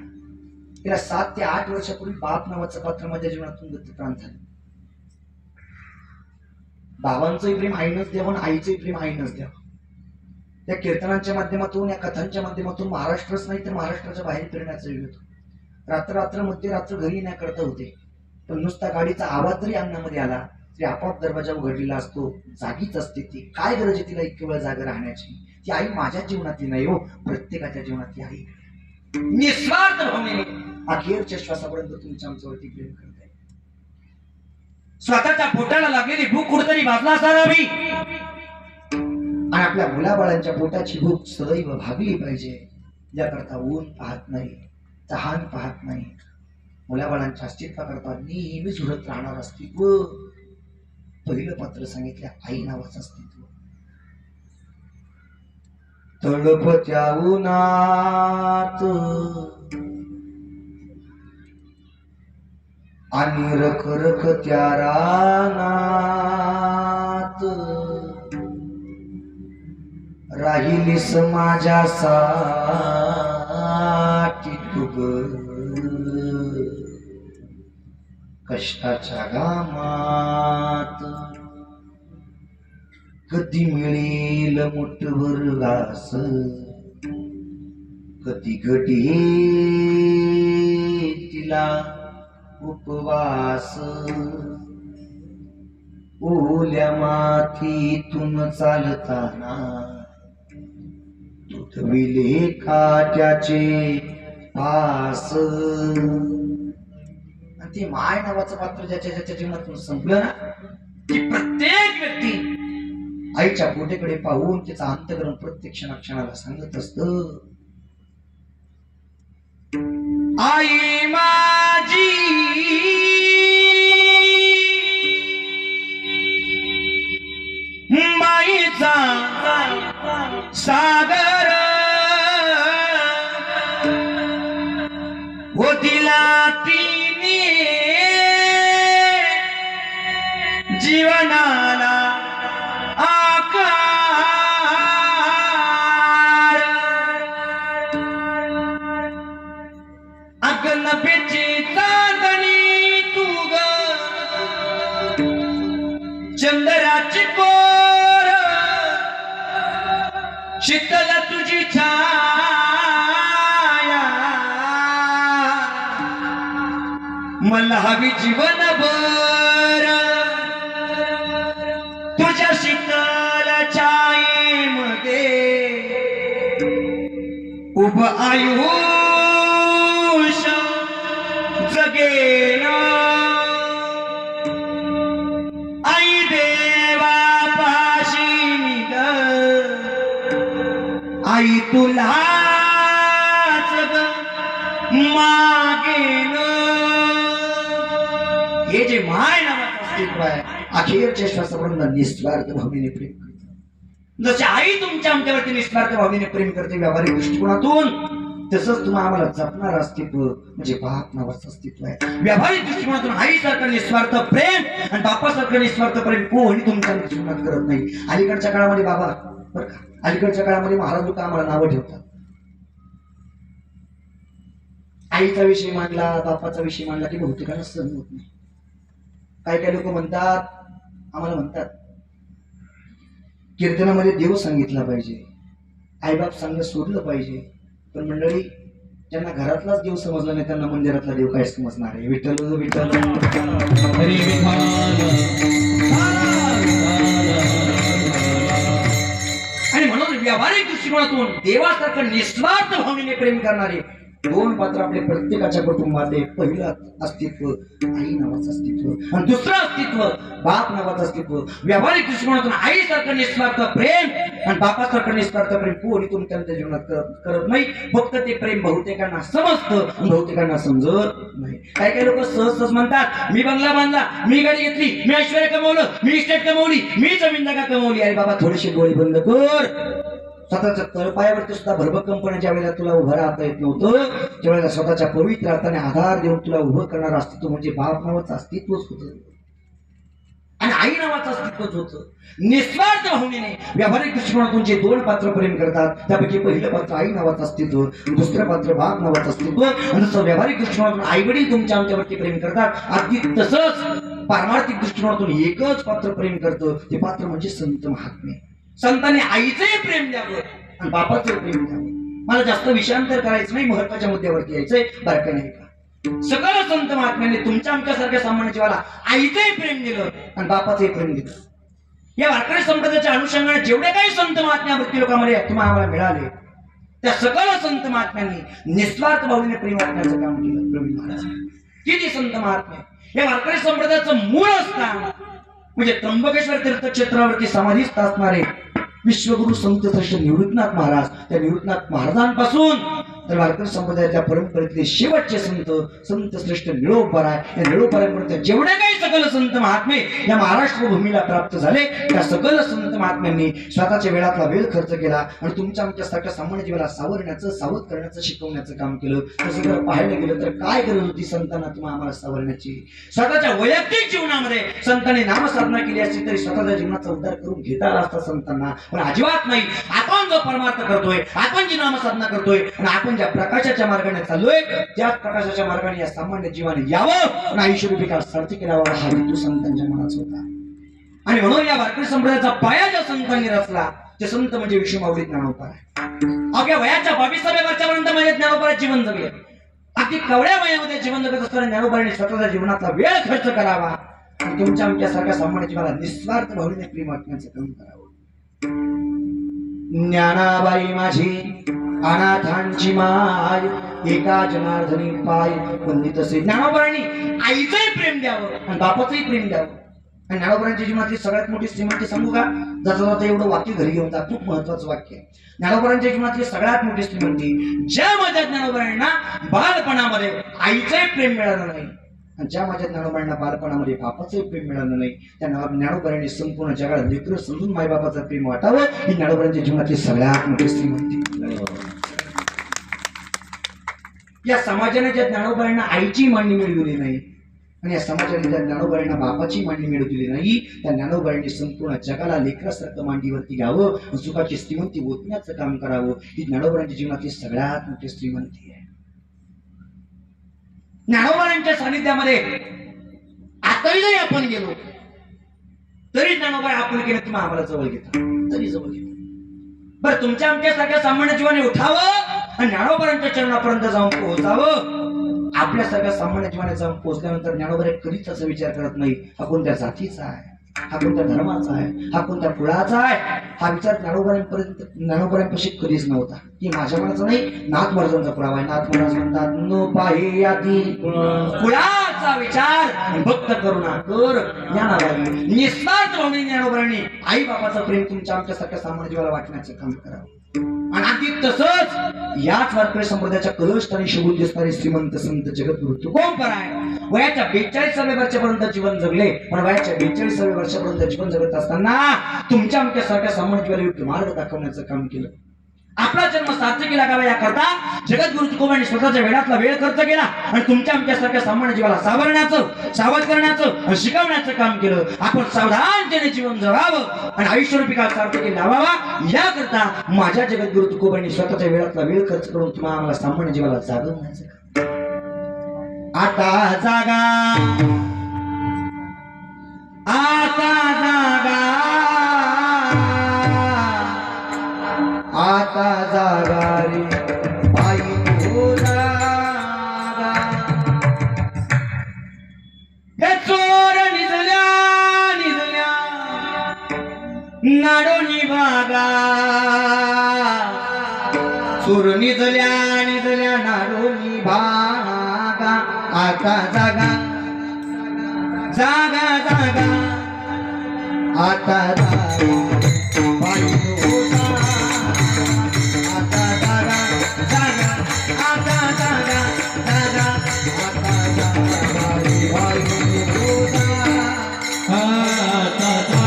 तिला 7 ते 8 वर्षापूर्वी बाप नावाचं पात्र माझ्या जीवनातून दत्तप्राण झालं. बाबांचंही प्रेम आईनच द्यावं आणि आईचंही प्रेम आईनच द्यावं. त्या कीर्तनांच्या माध्यमातून, या कथांच्या माध्यमातून महाराष्ट्रच नाही तर महाराष्ट्राच्या बाहेर फिरण्याचा योग होतो. रात्र मध्यरात्र घरी येण्याकरता होते, पण नुसता गाडीचा आवाज जरी अंगणामध्ये आला तरी आपोआप दरवाजा उघडलेला असतो. जागीच असते ती. काय गरज आहे तिला इतकी वेळ जागा राहण्याची? ती आई माझ्या जीवनातली नाही हो, प्रत्येकाच्या जीवनातली आई. निस्वार्थ भावनेने अखेरच्या श्वासापर्यंत तुमच्या आमच्यावरती प्रेम करते. स्वतःच्या पोटाला लागलेली भूक कुठतरी भाजला असावी आणि आपल्या मुलाबाळांच्या पोटाची भूक सदैव भागली पाहिजे याकरता ऊन पाहत नाही, तहान पाहत नाही. मुलाबाळांच्या अस्तित्वाकरता नेहमी झुरत राहणार अस्तित्व पहिलं पात्र सांगितलं आई नावाचं अस्तित्व. तळपत्या उन्हात आणि रखरखत्या रानात राहिलीस माझ्यासाठी तू ग, कष्टाच्या घामात कधी मिळेल मुठभर घास, कधी घडेल तिला उपवास. ओल्या मातीतून चालताना तुटविले काट्याचे पास. ते माय नावाचं पात्र ज्याच्या जीवनातून संपलं ना, की प्रत्येक व्यक्ती आईच्या पोटेकडे पाहून तिचा अंतःकरण प्रत्येक क्षणाला सांगत असत, आई माझी माईचा सागर हो दिला जीवनाला आकार. अगनपेची चांदणी तू ग, चंद्राची कोर, शीतल तुझी छाया, मला हवी जीवनभर तुझ्या शीतल छायेमध्ये उभ आयुष जगेन. आई देवा पाशी निग, आई तुलाच मागेन. हे जे माय नावाचं अस्तित्व आहे अखेरच्या श्वासापर्यंत निस्वार्थ भावनेने प्रेम करते. जसे आई तुमच्या आमच्यावरती निस्वार्थ भावनेने प्रेम करते व्यावहारिक दृष्टिकोनातून, तसंच तुम्हाला आम्हाला जपणार अस्तित्व म्हणजे बाप नावाचं अस्तित्व आहे. व्यावहारिक दृष्टिकोनातून आईसारखं निस्वार्थ प्रेम आणि बापासारखं निस्वार्थ प्रेम कोणी तुमच्या जीवनात करत नाही. अलीकडच्या काळामध्ये बाबा बरं का, अलीकडच्या काळामध्ये महाराज लोक आम्हाला नावं ठेवतात. आईचा विषय मांडला, बापाचा विषय मांडला की बहुतेकांना सहन होत नाही. काय लोक म्हणतात, आम्हाला म्हणतात कीर्तनामध्ये देव सांगितला पाहिजे, आईबाप सांगणं सोडलं पाहिजे. पण मंडळी, ज्यांना घरातलाच देव समजला नाही त्यांना मंदिरातला देव काय समजणार आहे? विठ्ठल विठ्ठल आणि म्हणून व्यावहारिक दृष्टिकोनातून देवासारखं निस्वार्थ भावनेने प्रेम करणारे दोन पात्र आपले प्रत्येकाच्या कुटुंबात आहे. पहिलं अस्तित्व आई नावाचं अस्तित्व आणि दुसरं अस्तित्व बाप नावाचं अस्तित्व. व्यावहारिक दृष्टिकोनातून आईसारखं निस्वार्थ प्रेम आणि बापासारखं निस्वार्थ प्रेम कोणी तुमच्या जीवनात करत नाही. फक्त ते प्रेम बहुतेकांना समजतं आणि बहुतेकांना समजत नाही. काही काही लोक सहज सहज म्हणतात मी बंगला बांधला, मी गाडी घेतली, मी ऐश्वर्य कमवलं, मी इस्टेट कमवली, मी जमीन जागा कमवली. अरे बाबा थोडीशी डोळे बंद कर. स्वतःच्या तळपायावरती सुद्धा भरभक्कमपणे ज्या वेळेला तुला उभं राहता येत नव्हतं त्यावेळेला स्वतःच्या पवित्र हाताने आधार देऊन तुला उभं करणारं अस्तित्व म्हणजे बाप नावाचं अस्तित्वच होतं आणि आई नावाचं अस्तित्वच होतं. निस्वार्थ भावनेने व्यावहारिक दृष्टिकोनातून जे दोन पात्र प्रेम करतात त्यापैकी पहिलं पात्र आई नावाचं अस्तित्व, दुसरं पात्र बाप नावाचं अस्तित्व. आणि जसं व्यावहारिक दृष्टिकोनातून आई वडील तुमच्या आमच्यावरती प्रेम करतात अगदी तसंच पारमार्थिक दृष्टिकोनातून एकच पात्र प्रेम करतं. ते पात्र म्हणजे संत महात्मे. संतांनी आईचे प्रेम द्यावं आणि बापाचे प्रेम द्यावं. मला जास्त विषयांतर करायचं नाही, महत्वाच्या मुद्द्यावरती यायचंय. बरं का नाही का सकल संत महात्म्यांनी तुमच्या आमच्यासारख्या सामान्य जीवाला आईचे प्रेम दिलं आणि बापाचे प्रेम दिलं. या वारकरी संप्रदायाच्या अनुषंगाने जेवढे काही संत महात्म्या भक्ती लोकांमध्ये आम्हाला मिळाले त्या सकल संत महात्म्यांनी निस्वार्थ भावनेने प्रेम वाटण्याचं काम केलं. प्रवीण महाराज किती संत महात्मे. या वारकरी संप्रदायाचं मूळ स्थान म्हणजे त्र्यंबकेश्वर तीर्थक्षेत्रावरती समाधीस्थ असणारे विश्वगुरु संत श्रेष्ठ निवृत्तनाथ महाराज. त्या निवृत्तनाथ महाराजांपासून तर वारकरी संप्रदायाच्या परंपरेतले शेवटचे संत संत श्रेष्ठ निळोपराय. या निळोपरायपर्यंत जेवढे काही सकल संत महात्मे या महाराष्ट्र भूमीला प्राप्त झाले त्या सकल संत महात्म्यांनी स्वतःच्या वेळातला वेळ खर्च केला आणि तुमच्या आमच्यासारख्या सामान्य जीवाला सावरण्याचं सावध करण्याचं शिकवण्याचं काम केलं. तसं जर पाहायला गेलं तर काय गरज होती संतांना तुम्हाला आम्हाला सावरण्याची. स्वतःच्या वैयक्तिक जीवनामध्ये संतांनी नामसाधना केली असती तरी स्वतःच्या जीवनाचा उद्धार करून घेता आला असता संतांना. पण अजिबात नाही. आपण जो परमार्थ करतोय, आपण जी नामसाधना करतोय आणि आपण ज्या प्रकाशाच्या मार्गाने चाललोय त्याच प्रकाशाच्या मार्गाने या सामान्य जीवाने यावं आणि आयुष्य विकास सार्थक करावा हा हेतू संतांच्या मनात होता. आणि म्हणून या वारकरी संप्रदायाचा पाया ज्या संतांनी रचला ते संत म्हणजे विष्णुमाऊली ज्ञानोबा. अवघ्या वयाच्या 22व्या वर्षापर्यंत म्हणजे ज्ञानोबा जीवन जगले. अगदी कवड्या वयामध्ये जीवन जगत असताना ज्ञानोबाने स्वतःच्या जीवनातला वेळ खर्च करावा आणि तुमच्या आमच्यासारख्या सामान्य जीवाला निस्वार्थ भावनेने प्रेम वाटण्याचं काम करावं. ज्ञानाबाई माझी अनाथांची माय एका जनार्दनी पाय वंदित तसे. ज्ञानोबांनी आईचंही प्रेम द्यावं आणि बापाचंही प्रेम द्यावं. आणि ज्ञानोबांच्या जीवनातली सगळ्यात मोठी श्रीमंती सांगू का? जाता जाता एवढं वाक्य घरी घेऊन जा. खूप महत्वाचं वाक्य आहे. ज्ञानोबांच्या जीवनातली सगळ्यात मोठी श्रीमंती ज्या माझ्या ज्ञानोबांना बालपणामध्ये आईचंही प्रेम मिळालं नाही आणि ज्या माझ्या ज्ञानोबांना बालपणामध्ये बापाचंही प्रेम मिळालं नाही त्या ज्ञानोबांनी संपूर्ण जगाला लेकरं समजून मायबापाचं प्रेम वाटावं ही ज्ञानोबांच्या जीवनातली सगळ्यात मोठी श्रीमंती. या समाजाने ज्या ज्ञानोबांना आईची मांडणी मिळवली नाही आणि या समाजाने ज्या ज्ञानोबांना बापाची मांडणी मिळवली नाही त्या ज्ञानोबांनी संपूर्ण जगाला लेकरासारखं मांडीवरती घ्यावं, सुखाची श्रीमंती ओतण्याचं काम करावं ही ज्ञानोबांच्या जीवनातली सगळ्यात मोठी श्रीमंती आहे. ज्ञानोबांच्या सानिध्यामध्ये आताही जरी आपण गेलो तरी ज्ञानोबा आपण केलं तुम्ही आम्हाला जवळ घेता तरी जवळ घेता. बरं तुमच्या आमच्यासारख्या सामान्य जीवाने उठावं आणि ज्ञानोबांच्या चरणापर्यंत जाऊन पोहोचावं. आपल्यासारख्या सामान्य जीवाने जाऊन पोहोचल्यानंतर ज्ञानोबा कधीच असा विचार करत नाही हा कोणत्या जातीचा आहे, हा कोणत्या धर्माचा आहे, हा कोणत्या कुळाचा आहे. हा विचार ज्ञानोबांपाशी कधीच नव्हता. की माझ्या मनाचा नाही नाथ महाराजांचा पुरावा आहे. नाथ महाराज म्हणतात नो पाहे याती कुळाचा विचार भक्त करुणा कर ज्ञानाबाई. निस्वार्थ भावनेने ज्ञानोबांनी आई बापाचं प्रेम तुमच्या आमच्यासारख्या सामान्य जीवाला वाटण्याचं काम करावं. आणि अगदी तसंच याच वारकरी संप्रदायाच्या कलष्टाने शोभून दिसणारे श्रीमंत संत जगद्गुरु तुकोबराय वयाच्या 42व्या वर्षापर्यंत जीवन जगले. पण वयाच्या 42व्या वर्षापर्यंत जीवन जगत असताना तुमच्या आमच्यासारख्या सामान्य जीवाला योग्य मार्ग दाखवण्याचं काम केलं. आपला जन्म सार्थकी लागावा याकरता जगद्गुरु तुकोबांनी स्वतःच्या वेळातला वेळ खर्च केला आणि तुमच्या आमच्यासारख्या सामान्य जीवाला सावरण्याचं सावध करण्याचं आणि शिकवण्याचं काम केलं. आपण सावधानतेने जीवन जगावं आणि आयुष्यरूपी काळ सार्थकी लावावा याकरता माझ्या जगद्गुरु तुकोबांनी स्वतःच्या वेळातला वेळ खर्च करून तुम्हाला आम्हाला सामान्य जीवाला जागवण्याचं काम. आता जागा आता जागा आता जागा रे बाई हो जागा. हे चोर निजल्या निजल्या नाडोनी भागा चोर निजल्या निजल्या नाडोनी भागा आता जागा जागा जागा आता जागा बाई होता आता जागा जागा आता जागा जागा आता जागा बाई होता आता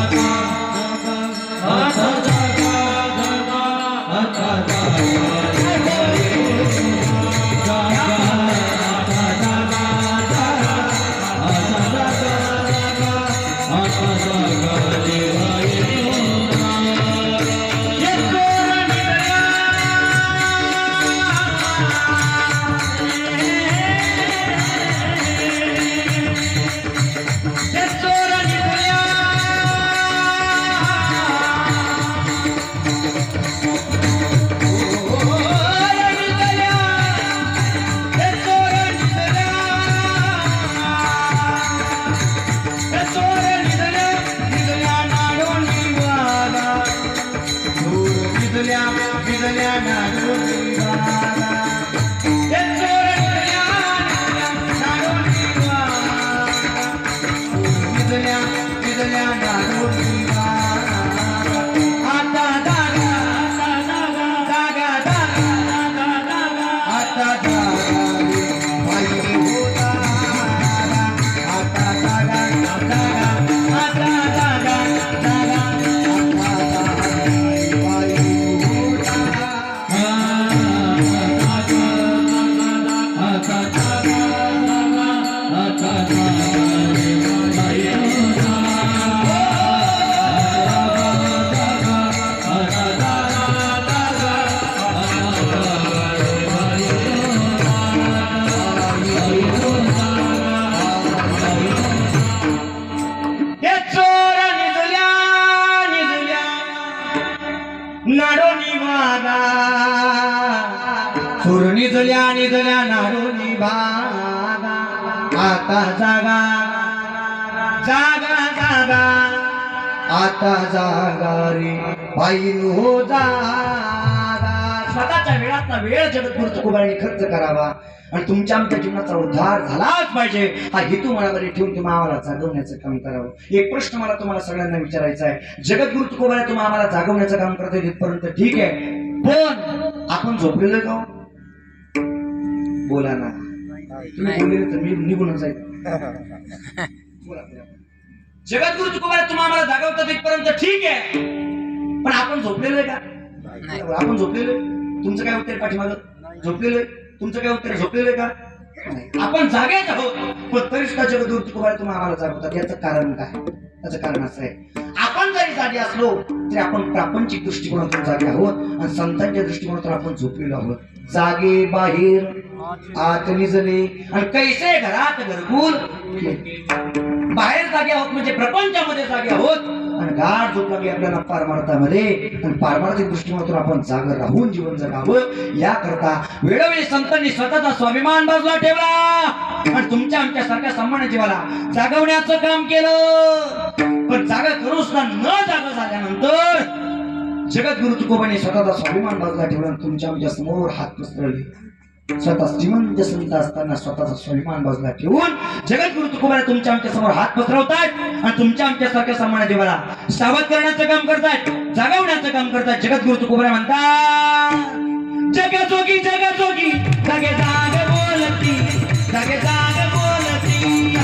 जागा आता जागा आता निजल्या निजल्या नाडोनी भागा आता जागा जागा जागा आता जागा रे बाईन हो जागा स्वतःच्या वेळातला वेळ जगद्गुरु तुकोबांनी खर्च करावा आणि तुमच्या आमच्या जीवनाचा उद्धार झालाच पाहिजे हा हेतू मनामध्ये ठेवून तुम्ही आम्हाला जागवण्याचं काम करावं. एक प्रश्न मला तुम्हाला सगळ्यांना विचारायचा आहे. जगद्गुरु तुकोबाने तुम्ही आम्हाला जागवण्याचं काम करतोय तिथपर्यंत ठीक आहे, पण आपण झोपलेलो का? बोला ना, तुम्ही बोलले तर मी निघून जाईल. बोला जगद्गुरु तुकोबाने तुम्ही आम्हाला जागवता तिथपर्यंत ठीक आहे, पण आपण झोपलेलो आहे का? आपण झोपलेलो? तुमचं काय उत्तर पाठीमागं? झोपलेलो? तुमचं काय उत्तर? झोपलेलं का? आपण जागेच आहोत, पण तरी सुद्धा जगद्गुरु तुकोबाने तुम्ही आम्हाला जागवतात. याचं कारण काय? त्याचं कारण असं आहे, आपण जरी जागे असलो तरी आपण प्रापंचिक दृष्टिकोनातून जागे आहोत आणि संतांच्या दृष्टिकोनातून आपण झोपलेलो आहोत. जागे बाहेर आत निजले आणि कैसे घरात घरकुल. बाहेर जागे आहोत म्हणजे प्रपंचामध्ये जागे आहोत आणि गाढ झोप लागली आपल्याला पारमार्थामध्ये आणि पारमार्थिक दृष्टिकोनातून आपण जागर राहून जीवन जगावं. याकरता वेळोवेळी संतांनी स्वतःचा स्वाभिमान बाजूला ठेवला आणि तुमच्या आमच्या सारख्या सामान्य जीवाला जागवण्याचं काम केलं. पण जागा करून सुद्धा न जागा झाल्यानंतर जगद्गुरु तुकोबांनी स्वतःचा स्वाभिमान बाजूला ठेवला आणि तुमच्या आमच्या समोर हात पसरवले. स्वतः श्रीमंत संत असताना स्वतःचा स्वाभिमान बाजूला ठेवून जगद्गुरु तुकोबाने तुमच्या आमच्या समोर हात पसरवतात आणि तुमच्या आमच्या सारख्या सामान्य जीवाला सावध करण्याचं काम करतात, जागवण्याचं काम करतात. जगद्गुरु तुकोबाने म्हणतात, जगजोगी जगजोगी जागे जाग बोलती, जागे जाग बोलती,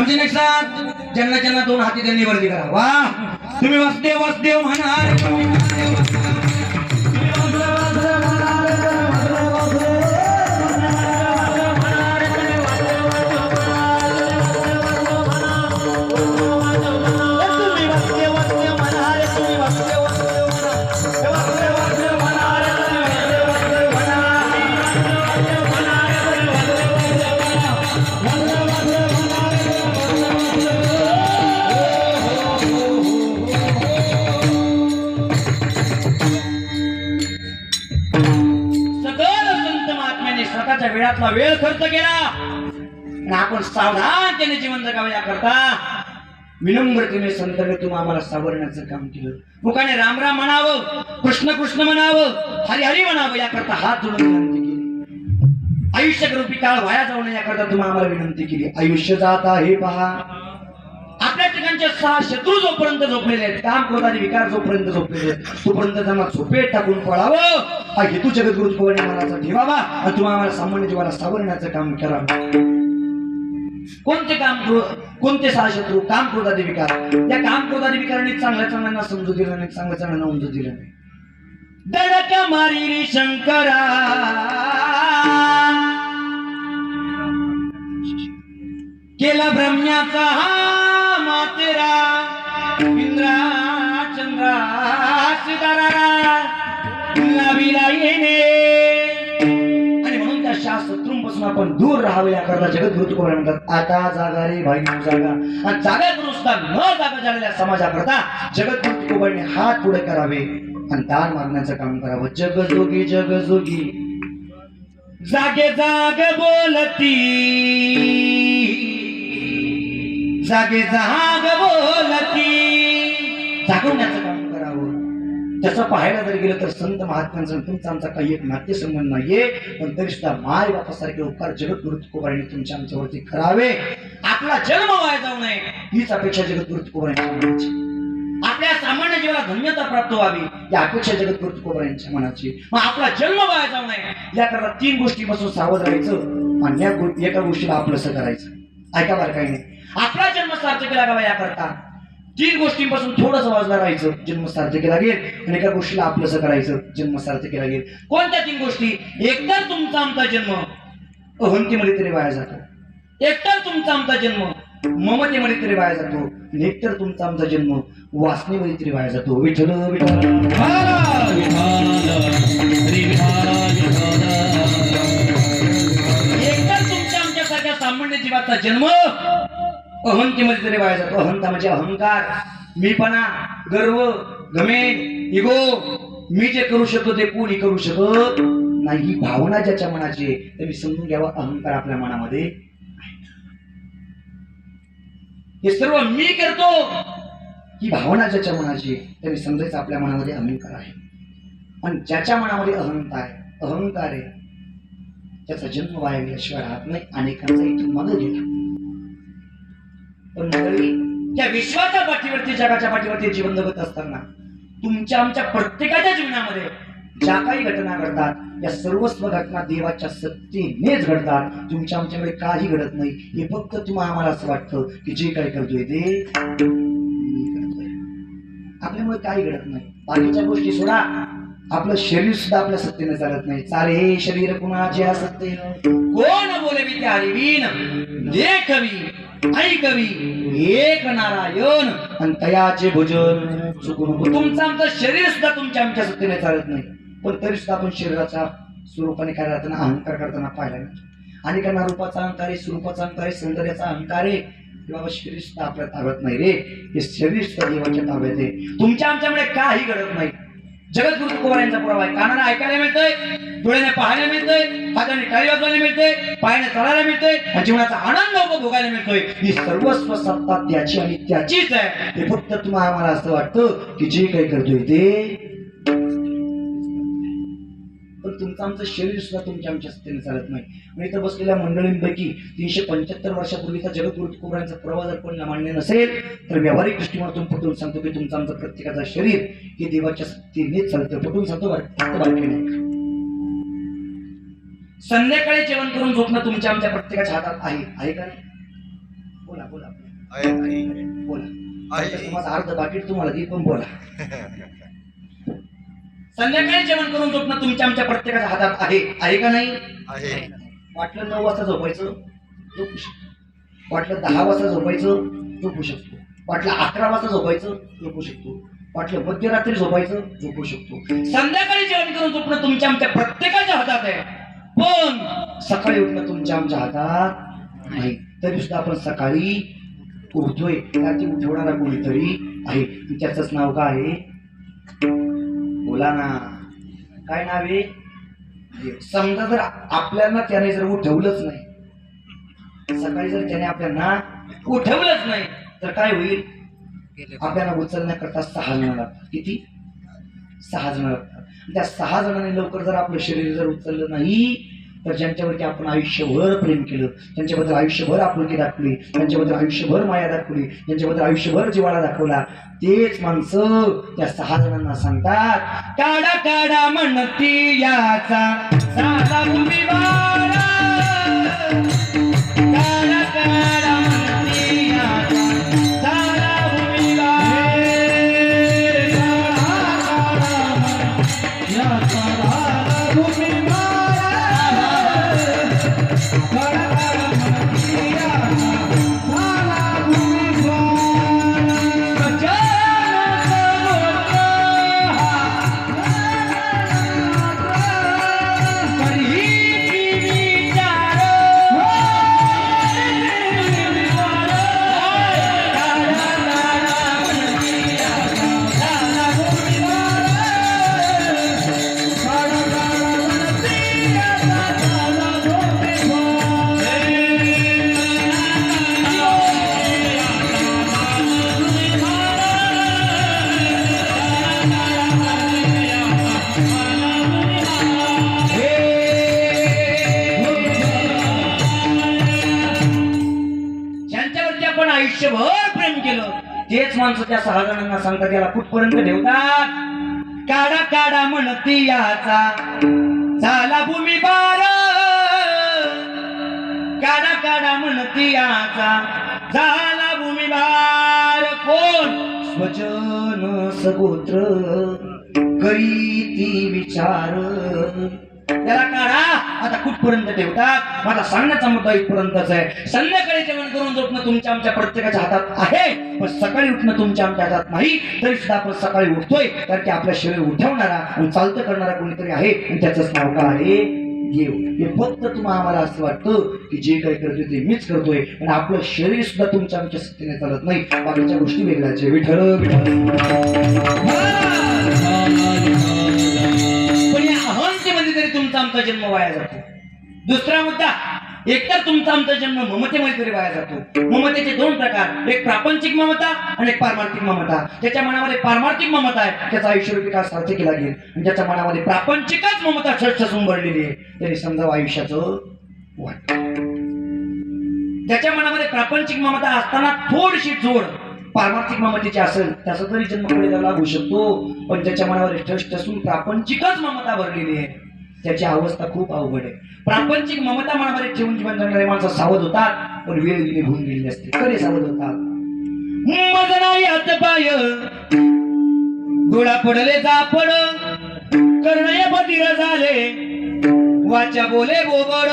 समजून एक साथ ज्यांना ज्यांना दोन हाती त्यांनी वरती करा. वा तुम्ही वासुदेव वासुदेव म्हणा. तुम्ही वासुदेव वासुदेव वेळातला वेळ खर्च केला आणि आपण सावधानतेने जीवन जगावे याकरता विनम्रतेने संतने तुम्ही आम्हाला सावरण्याचं काम केलं. मुखाने राम राम म्हणावं, कृष्ण कृष्ण म्हणावं, हरी हरी म्हणावं याकरता हात जोडून विनंती केली. आयुष्य रूपी काळ वाया जाऊ नये याकरता तुम्ही आम्हाला विनंती केली. आयुष्य जात आहे पहा. आपल्या ठिकाणचे 6 शत्रू जोपर्यंत झोपलेले आहेत, काम क्रोधादी विकार जोपर्यंत झोपलेले आहेत, तोपर्यंत त्यांना झोपेत टाकून पळावं हा हेतू जगद्गुरु तुकोबांनी मनाचा ठेवावा आणि तुम्ही आम्हाला सामान्य जीवाला सावरण्याचं काम करावं. कोणते काम, कोणते 6 शत्रू? काम क्रोधादी विकार. त्या काम क्रोधादी विकारांनी चांगल्या चांगल्यांना समजू दिलं नाही, चांगल्या चांगल्यांना उमजू दिलं नाही. दडक मारी रे शंकरा केला ब्रह्म्याचा हा मातेरा इंद्रा चंद्रा सितारा लाविला येणे. आणि म्हणून त्या शत्रूंपासून आपण दूर राहावे याकरता जगद्गुरु तुकोबांनी म्हणतात आता जागा रे भाई जागा. आणि जागा करून सुद्धा न जागा झालेल्या समाजाकरता जगद्गुरु तुकोबांनी हात पुढे करावे आणि दान मागण्याचं काम करावं. जगजोगी जगजोगी जागे जाग बोलती, जागे जाग बोलती. जागवण्याचं काम करावं. तसं पाहायला जर गेलं तर संत महात्म्यांचा तुमचा आमचा काही एक नातेसंबंध नाहीये, पण तरी सुद्धा माय बापासारखे उपकार जगद्गुरु तुकोबांनी तुमच्या आमच्यावरती करावे. आपला जन्म वाया जाऊ नये हीच अपेक्षा जगद्गुरु तुकोबांच्या मनाची. आपल्या सामान्य जीवाला धन्यता प्राप्त व्हावी या अपेक्षा जगद्गुरु तुकोबांच्या मनाची. मग आपला जन्म वाया जाऊ नये याकरता 3 गोष्टीपासून सावध राहायचं आणि एका गोष्टीला आपलंसं करायचं. ऐका बरं काही नाही, आपला जन्म सार्थक लागावा याकरता 3 गोष्टींपासून थोडंसं वाजला राहायचं, जन्म सार्थक लागेल. आणि एका गोष्टीला आपलंसं करायचं, जन्म सार्थक लागेल. कोणत्या 3 गोष्टी? एकतर तुमचा आमचा जन्म अहंतेमध्ये तरी वाया जातो, एकतर तुमचा आमचा जन्म ममतेमध्ये तरी वाया जातो, आणि एकतर तुमचा आमचा जन्म वासनेमध्ये तरी वाया जातो. विठ्ठल विठ्ठल एकतर तुमच्या आमच्यासारख्या सामान्य जीवाचा जन्म अहंतेमध्ये तरी वाया जातो. अहंता म्हणजे अहंकार, मीपणा, गर्व, घमेंड, इगो. मी जे करू शकतो ते कोणी करू शकत नाही. ही भावना ज्याच्या मनाची आहे त्यांनी समजून घ्यावा अहंकार आपल्या मनामध्ये आहे. हे सर्व मी करतो ही भावना ज्याच्या मनाची आहे त्यांनी समजायचं आपल्या मनामध्ये अहंकार आहे. आणि ज्याच्या मनामध्ये अहंकार आहे त्याचा जन्म वाया गेल्याशिवाय राहत नाही. अनेकांचा इथून मागे गेला. पण त्या विश्वाच्या पाठीवरती, जगाच्या पाठीवरती जीवन जगत असताना तुमच्या आमच्या प्रत्येकाच्या जीवनामध्ये ज्या काही घटना घडतात या सर्वस्व घटना देवाच्या सत्तेनेच घडतात. तुमच्या आमच्याकडे काही घडत नाही. हे फक्त तुम्हाला आम्हाला असं वाटतं की जे काही करतोय ते करतोय, आपल्यामुळे काही घडत नाही. बाकीच्या गोष्टी सोडा, आपलं शरीर सुद्धा आपल्या सत्तेने चालत नाही. चाले हे शरीर कुणाचे असते, कोण बोलवी त्या हरिवीन देखवी ऐकवी एक नारायण आणि तयाचे भोजन चुकू नको. तुमचं आमचं शरीर सुद्धा तुमच्या आमच्या सत्तेने चालत नाही, पण तरी सुद्धा आपण शरीराच्या स्वरूपाने काय राहताना अहंकार करताना पाहिला नाही. अनेकांना रूपाचा अहंकार आहे, स्वरूपाचा अहंकार आहे, सौंदर्याचा अहंकार आहे. बाबा शरीर सुद्धा आपल्या ताब्यात नाही रे. हे शरीर सुद्धा देवाच्या ताब्यात आहे. तुमच्या आमच्यामुळे काही घडत नाही. जगद्गुरु तुकोबांचा पुरावा आहे. कानाला ऐकायला मिळतंय, डोळ्याने पाहायला मिळतंय, हाताने टाळी वाजवायला मिळतंय, पायाने चालायला मिळतंय, आणि जीवनाचा आनंद उपभोगायला मिळतोय. ही सर्वस्व सत्ता त्याची आणि त्याचीच आहे. हे फक्त तुम्हाला आम्हाला असं वाटतं की जे काही करतोय ते, पण तुमचं आमचं शरीर सुद्धा तुमच्या आमच्या सत्तेने चालत नाही. आणि इथं बसलेल्या मंडळींपैकी 375 वर्षापूर्वीचा जगद्गुरु तुकोबांचा प्रवाह जर कोणाला मान्य नसेल तर व्यावहारिक दृष्टिकोनातून पटवून सांगतो की तुमचं आमचं प्रत्येकाचं शरीर हे देवाच्या सत्तेनेच चालतं. पटवून सांगतो बारकाईने. संध्याकाळी जेवण करून झोपणं तुमच्या आमच्या प्रत्येकाच्या हातात आहे का नाही? बोला बोला आहे आहे बोला आहे. तुम्हाला अर्ध बाकीट तुम्हाला ती पण बोला. संध्याकाळी जेवण करून झोपणं तुमच्या आमच्या प्रत्येकाच्या हातात आहे का नाही? आहे. वाटलं 9 वाजता झोपायचं झोपू शकतो, वाटलं 10 वाजता झोपायचं झोपू शकतो, वाटलं 11 वाजता झोपायचं झोपू शकतो, वाटलं मध्यरात्री झोपायचं झोपू शकतो. संध्याकाळी जेवण करून झोपणं तुमच्या आमच्या प्रत्येकाच्या हातात आहे, पण सकाळी उठणं तुमच्या आमच्या हातात नाही. तरी सुद्धा आपण सकाळी उठतोय, त्याची उठवणारा कोणीतरी आहे. त्याचंच नाव काय आहे? बोला ना, काय नाव आहे? देव. समजा जर आपल्याला त्याने जर उठवलंच नाही, सकाळी जर त्याने आपल्याला उठवलंच नाही तर काय होईल? आपल्याला उचलण्याकरता 6 जण लागतात. किती? 6 जण लागतात. त्या 6 जणांनी लवकर जर आपलं शरीर जर उचललं नाही तर ज्यांच्यावरती आपण आयुष्यभर प्रेम केलं, त्यांच्याबद्दल आयुष्यभर आपुलकी दाखवली, त्यांच्याबद्दल आयुष्यभर माया दाखवली, त्यांच्याबद्दल आयुष्यभर जिव्हाळा दाखवला, तेच माणसं त्या 6 जणांना सांगतात, काढा काढा म्हणती याचा साधा भूमिवारा, काढा काढा म्हणती याचा साधा भूमिवारा, याचा साधा भूमिवारा. आयुष्यभर प्रेम केलं तेच माणसं त्या 6 जणांना सांगतात, याला कुठपर्यंत ठेवतात? काढा काढा म्हणती याचा झाला भूमिभार, काढा काढा म्हणती याचा झाला भूमिभार. कोण? स्वजन सगोत्र करीती विचार, त्याला काढा. आता कुठपर्यंत ठेवतात? माझा सांगण्याचा मुद्दा इथपर्यंतच आहे. संध्याकाळी जेवण करून झोपणं तुमच्या आमच्या प्रत्येकाच्या हातात आहे, पण सकाळी उठणं तुमच्या आमच्या हातात नाही. तरी सुद्धा आपण सकाळी उठतोय कारण की आपल्या शरीर उठवणारा आणि चालतं करणारा कोणीतरी आहे, आणि त्याचंच नाव काय आहे? देव. हे फक्त तुम्हाला आम्हाला असं वाटतं की जे काही करतोय ते मीच करतोय, आणि आपलं शरीर सुद्धा तुमच्या आमच्या शक्तीने चालत नाही. बाकीच्या गोष्टी वेगळ्याच आहे. विठ्ठल पण या अहंतेमध्ये तरी तुमचा आमचा जन्म वाया जातो. दुसरा मुद्दा, एकतर तुमचा आमचा जन्म ममतेमध्ये तरी वाया जातो. ममतेचे 2 प्रकार, एक प्रापंचिक ममता आणि एक पारमार्थिक ममता. ज्याच्या मनामध्ये पारमार्थिक ममता आहे त्याचा आयुष्यरूपी काळ सार्थकी लागेल, आणि ज्याच्या मनामध्ये प्रापंचिकच ममता ठसठसून भरलेली आहे तरी समजा आयुष्याचं वाट. ज्याच्या मनामध्ये प्रापंचिक ममता असताना थोडीशी जोड पारमार्थिक ममतेची असेल त्याचा तरी जन्म कडेला लागू शकतो, पण ज्याच्या मनावर ठसठसून प्रापंचिकच ममता भरलेली आहे त्याची अवस्था खूप अवघड आहे. प्रापंचिक ममता मनामध्ये ठेवून जीवन जगणारे माणसं सावध होतात, पण वेळ निघून गेलेली असते. कधी सावध होतात? मज नाही हात पाय डोळा पडले जापड, कर्णय बधीर झाले वाचा बोले बोबड,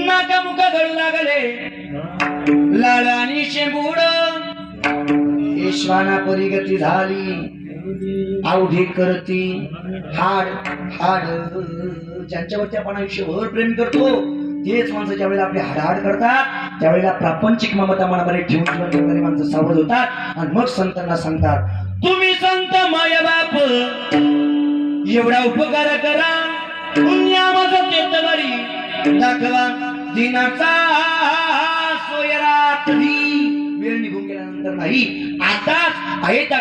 नाका मुख गळू लागले लाळ आणि शेंबूड, ईश्वाना परिगती झाली आवधी करती हाड हाड. ज्यांच्यावरती आपण आयुष्यभर प्रेम करतो तेच माणसं ज्यावेळेला आपले हाडहाड करतात त्यावेळेला प्रापंचिक ममता मनामध्ये ठेवून जीवन जगणारी माणसं सावध होतात, आणि मग संतांना सांगतात, तुम्ही संत माय बाप एवढा उपकार करा, माझं तेतवरी दाखवा दिनाचा सोयरात्री. वेळ निघून गेल्यानंतर नाही, आताच आहे त्या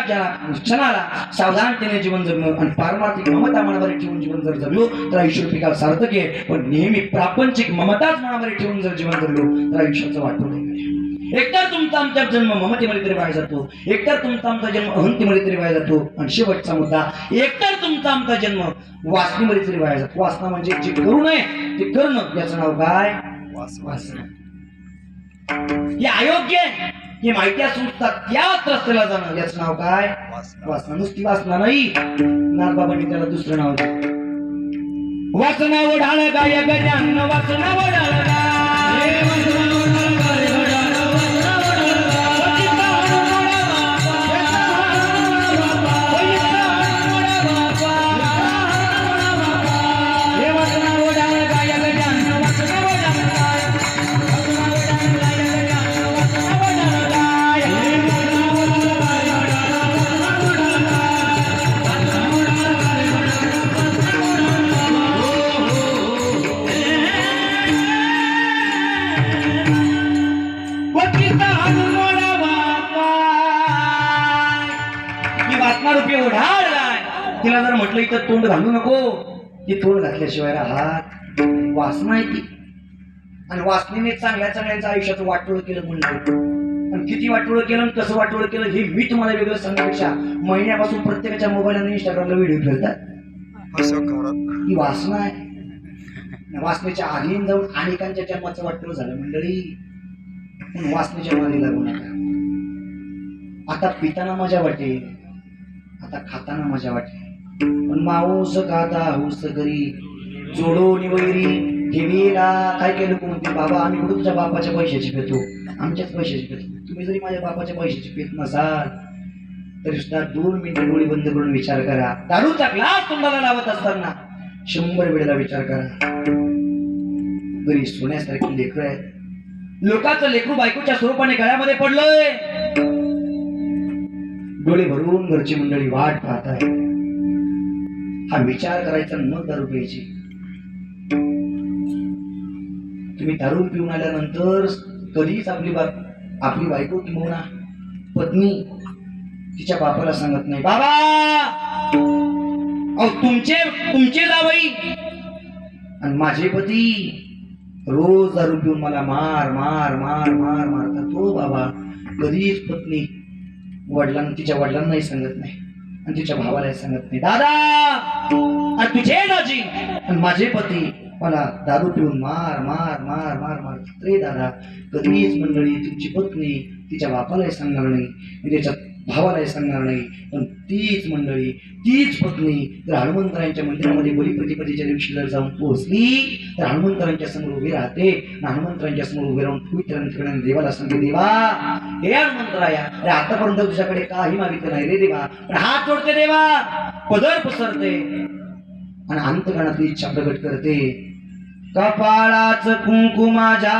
क्षणाला सावधानतेने जीवन जगणं आणि पारमार्थिक ममता मनावर ठेवून जीवन जर जगलो तर आयुष्य काळ सार्थक आहे, पण नेहमी प्रापंचिक ममताच मनावर ठेवून जर जीवन जगलो तर आयुष्याचं वाटून नाही. एकतर तुमचा आमचा जन्म ममतेमध्ये तरी वाया जातो, एकतर तुमचा आमचा जन्म अहंतेमध्ये तरी वाया जातो, आणि शेवटचा मुद्दा, एकतर तुमचा आमचा जन्म वासनेमध्ये तरी वाया जातो. वासना म्हणजे जे करू नये ते करणं, याचं नाव काय? वासना. हे अयोग्य आहे हे माहिती असून सुद्धा त्याच रस्त्याला जाणं याच नाव काय वासना. नुसती वासना नाही, नाथबाबांनी त्याला दुसरं नाव दिलं. वासना ओढाळ गाय गजान वासना ओढाळ तिला जर म्हटलं इथं तोंड घालू नको, ती तोंड घातल्याशिवाय राहत. वासना आहे ती, आणि वासनेने चांगल्या चांगल्याचं आयुष्यात वाटोळ केलं म्हणलं. आणि किती वाटोळ केलं आणि कसं वाटोळ केलं हे मी तुम्हाला वेगळं सांगण्यापेक्षा महिन्यापासून प्रत्येकाच्या मोबाईल आणि इंस्टाग्रामला व्हिडिओ फिरतात. ही वासना आहे. वासनेच्या आधीन जाऊन अनेकांच्या जन्माचं वाटोळ झालं मंडळी. पण वासनेच्या मागे लागू नका. आता पिताना मजा वाटेल, आता खाताना मजा वाटेल, पण माऊस गाता हौस करी जोडो निवैरी ठेवीला. काय केलं लोक म्हणते बाबा आम्ही कुठं तुझ्या बापाच्या पैशाची पेतो, आमच्याच पैशाची पेतो. तुम्ही जरी माझ्या बापाच्या पैशाची पेत नसाल तरी सुद्धा 2 मिनिटं डोळे बंद करून विचार करा. दारूचा ग्लास तोंडाला लावत असताना 100 वेळेला विचार करा. घरी सोन्यासारखी लेकरं आहेत, लोकांचं लेकरू बायकोच्या स्वरूपाने गळ्यामध्ये पडलंय. डोळे भरून घरची मंडळी वाट पाहत आहे. हा विचार करायचा न दारू प्यायची. तुम्ही दारू पिऊन आल्यानंतर कधीच आपली बायको किंवा पत्नी तिच्या बापाला सांगत नाही बाबा अहो तुमचे जावई आणि माझे पती रोज दारू पिऊन मला मार मार मार मार मारतात. तो बाबा कधीच पत्नी तिच्या वडिलांनाही सांगत नाही आणि तिच्या भावालाही सांगत नाही. दादा तुझे दाजी आणि माझे पती मला दारू पिऊन मार मार मार मार मार. रे दादा कधीच मंडळी तुमची पत्नी तिच्या बापालाही सांगणार नाही, तिच्या भावालाही सांगणार नाही. पण तीच मंडळी तीच पत्नी जर हनुमंतरायांच्या मंदिरामध्ये बलिप्रतिपदेच्या दिवशी जर जाऊन पोहोचली तर हनुमंतरांच्या समोर उभी राहते. हनुमंतरांच्या समोर उभे राहून पवित्र देवाला सांगते देवा हे हनुमंतराया अरे आतापर्यंत तुझ्याकडे काही मागितलं नाही रे देवा, पण हात जोडते देवा, पदर पसरते आणि अंतकरणातली इच्छा प्रकट करते. कपाळाच कुंकू माझ्या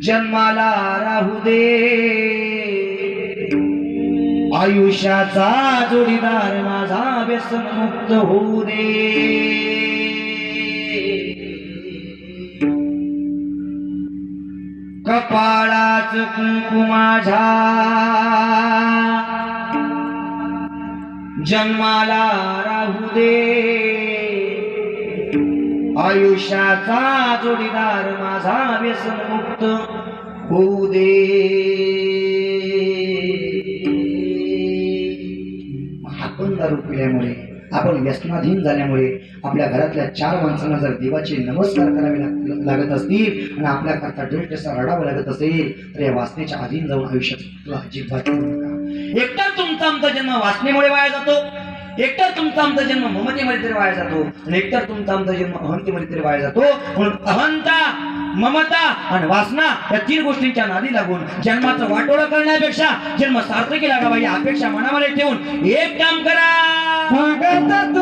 जन्माला राहू दे, आयुष्याचा जोडीदार माझा व्यसन मुक्त होऊ दे. कपाळाच कुंकू माझ्या जन्माला राहू दे, आयुष्याचा जोडीदार माझा व्यसन मुक्त होऊ दे. आपण दारू पिल्यामुळे आपण व्यसनाधीन झाल्यामुळे आपल्या घरातल्या 4 माणसांना जर देवाचे नमस्कार करावे लागत असतील आणि आपल्या करता ड्रेसचा रडावं लागत असेल तर या वासनेच्या अधीन जाऊन आयुष्यात अजिबात करू नका. एकतर तुमचा आमचा जन्म वासनेमुळे वाया जातो, एकतर तुमचा आमचा जन्म ममतेमध्ये तरी वाया जातो आणि एकतर तुमचा आमचा जन्म अहंतेमध्ये तरी वाया जातो. म्हणून अहंता ममता आणि वासना या 3 गोष्टींच्या नादी लागून जन्माचं वाटोळं करण्यापेक्षा जन्म सार्थकी लागावा ही अपेक्षा मनामध्ये ठेवून एक काम करा. भगत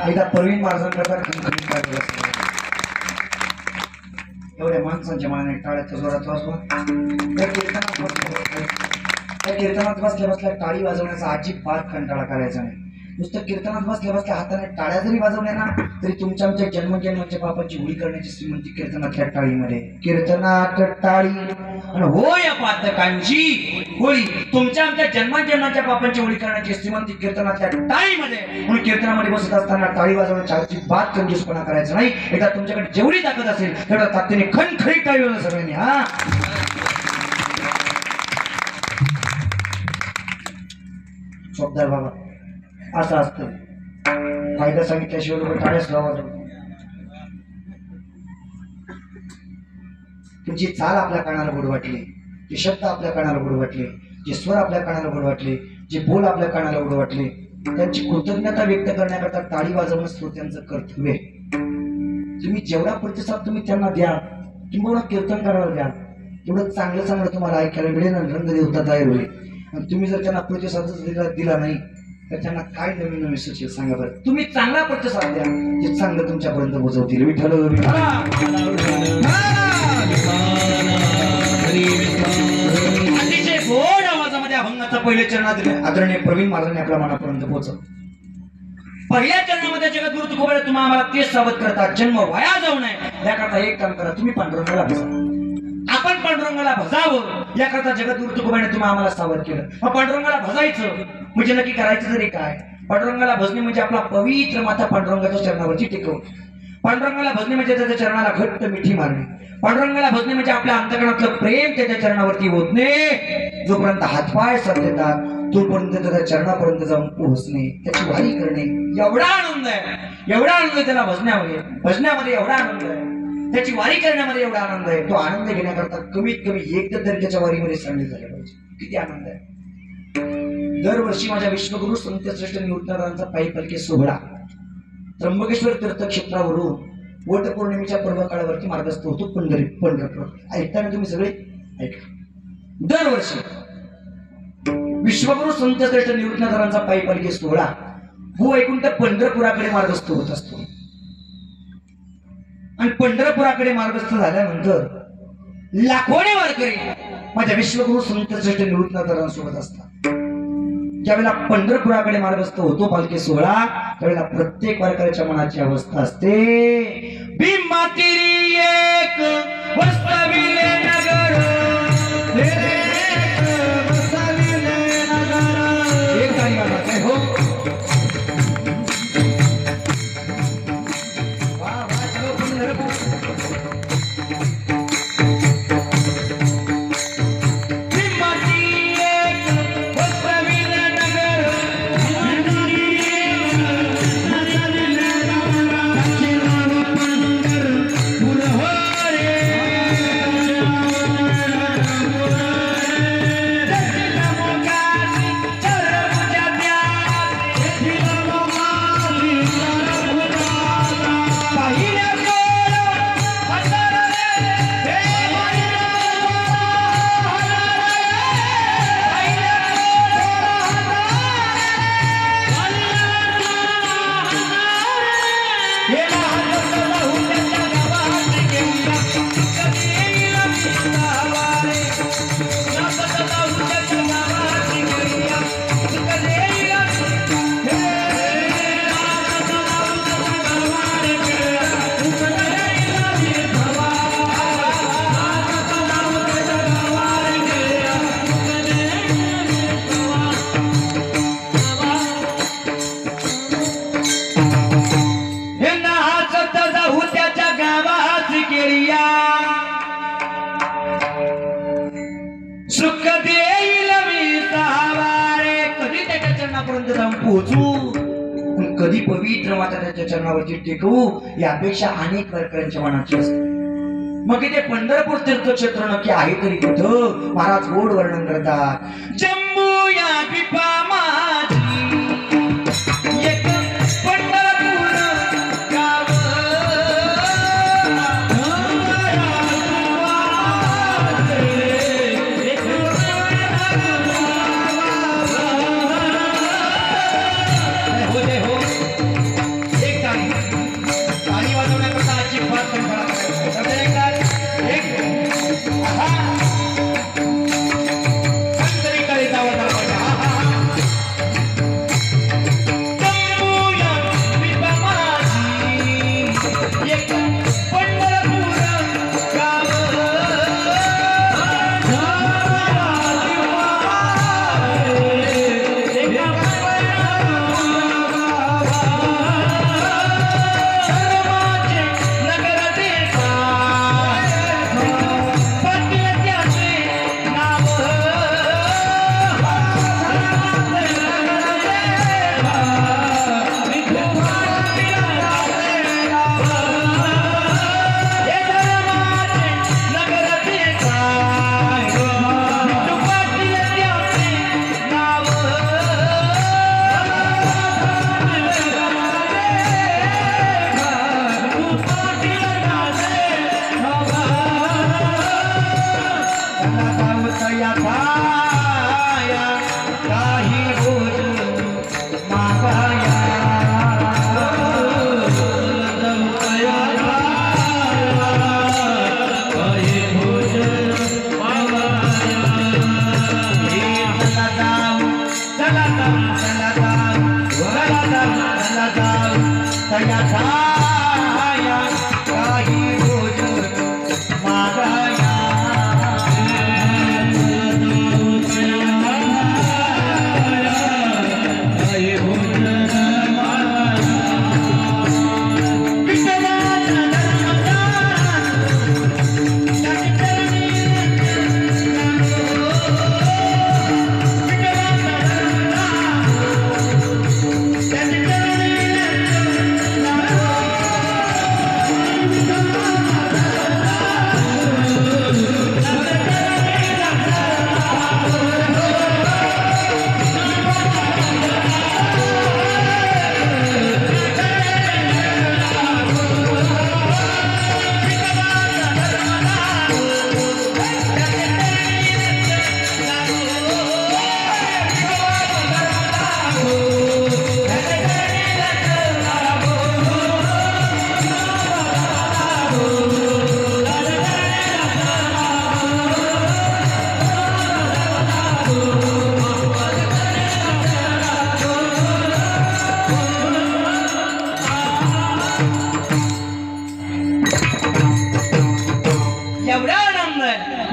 एकदा प्रवीण महाराजांकरता खणखणीत पाहिजे एवढ्या माणसांच्या मनाने टाळ्याच्या जोरात वाजवा. त्या कीर्तनात बसल्या बसल्या टाळी वाजवण्याचा अजिबात कंटाळा करायचा नाही. नुसतं कीर्तनात बसल्या बसल्या हाताने टाळ्या जरी वाजवल्या ना तरी तुमच्या आमच्या जन्मजन्माच्या पापाची होळी करण्याची श्रीमंती कीर्तनातल्या टाळीमध्ये. कीर्तनात टाळी आणि हो या पातकांची होळी तुमच्या आमच्या जन्मजन्माच्या पापांची होळी करण्याची श्रीमंती कीर्तनातल्या टाळीमध्ये. म्हणून कीर्तनामध्ये बसत असताना टाळी वाजवण्याच्या अजिबात कंजूसपणा करायचा नाही. एकदा तुमच्याकडे जेवढी ताकद असेल तेवढ्या ताकदीने खणखणीत टाळी वाजवा सगळ्यांनी. हा चोपदार बाबा असं असतं. फायदा सांगितल्याशिवाय लोक टाळ्याच लावत. तुमची चाल आपल्या कानाला गोड वाटली, जे शब्द आपल्या कानाला गोड वाटले, जे स्वर आपल्या कानाला गोड वाटले, जे बोल आपल्या कानाला गोड वाटले, त्यांची कृतज्ञता व्यक्त करण्याकरता टाळी वाजवणं श्रोत्यांचं कर्तव्य आहे. तुम्ही जेवढा प्रतिसाद तुम्ही त्यांना द्या, किंवा कीर्तन करायला द्या, तेवढं चांगलं चांगलं तुम्हाला ऐकायला मिळेल आणि रंग देवता तयार होईल. आणि तुम्ही जर त्यांना प्रतिसादच दिला नाही तर त्यांना काय नवीन नवीन सुचेल सांगा बरं. तुम्ही चांगला प्रतिसाद द्या, ते चांगलं तुमच्यापर्यंत पोहोचवतील. विठ्ठल अतिशय गोड आवाजामध्ये अभंगाचा पहिले चरणात आदरणीय प्रवीण महाराजांनी आपल्या मनापर्यंत पोहोचव. पहिल्या चरणामध्ये जगद्गुरु तुकोबाने तुम्हा आम्हाला तेच सावध करतात, जन्म वाया जाऊ नये याकरता एक काम करा, तुम्ही पांडुरंगाला भजा. आपण पांडुरंगाला भजावं याकरता जगद्गुरु तुकोबाने तुम्हा आम्हाला सावध केलं. मग पांडुरंगाला भजायचं म्हणजे नक्की करायचं तरी काय? पांडुरंगाला भजणे म्हणजे आपला पवित्र माता पांडुरंगाच्या चरणावरती टेकवणे. पांडुरंगाला भजणे म्हणजे त्याच्या चरणाला घट्ट मिठी मारणे. पांडुरंगाला भजणे म्हणजे आपल्या अंतकरणातलं प्रेम त्याच्या चरणावरती ओतणे. जोपर्यंत हातपाय सरतात तोपर्यंत त्याच्या चरणापर्यंत जाऊन पोहोचणे, त्याची वारी करणे. एवढा आनंद आहे, एवढा आनंद त्याला भजण्यामध्ये एवढा आनंद आहे, त्याची वारी करण्यामध्ये एवढा आनंद आहे. तो आनंद घेण्याकरता कमीत कमी एकदा तरी त्याच्या वारीमध्ये सामील झाले पाहिजे. किती आनंद आहे. दरवर्षी माझ्या विश्वगुरु संतश्रेष्ठ निवृत्तारांचा पायी पालखी सोहळा त्र्यंबकेश्वर तीर्थक्षेत्रावरून वट पौर्णिमेच्या पर्व काळावरती मार्गस्थ होतो पंढरपूर. ऐकताना तुम्ही सगळे ऐका. दरवर्षी विश्वगुरु संतश्रेष्ठ निवृत्तारांचा पायी पालखी सोहळा वैकुंठ पंढरपुराकडे मार्गस्थ होत असतो. आणि पंढरपुराकडे मार्गस्थ झाल्यानंतर लाखोने वारकरी माझ्या विश्वगुरु संतश्रेष्ठ निवृत्तारांसोबत असतात. ज्यावेळेला पंढरपुराकडे मार्गस्थ होतो पालखी सोहळा त्यावेळेला प्रत्येक वारकऱ्याच्या मनाची अवस्था असते, भीमातिरी एक वस्तविले नगर, एक गाणी गातात हो. कधी पवित्र माता त्याच्या चरणावरती टेकवू ही अपेक्षा अनेक वारकऱ्यांच्या मनाची असते. मग इथे पंढरपूर तीर्थक्षेत्र नक्की आहे तरी कुठं? महाराज गोड वर्णन करतात. जम्मू या कृपा माझी एक पंढरपूर गाव, एक ताली वाजवण्याकरता अजिबात कंटाळा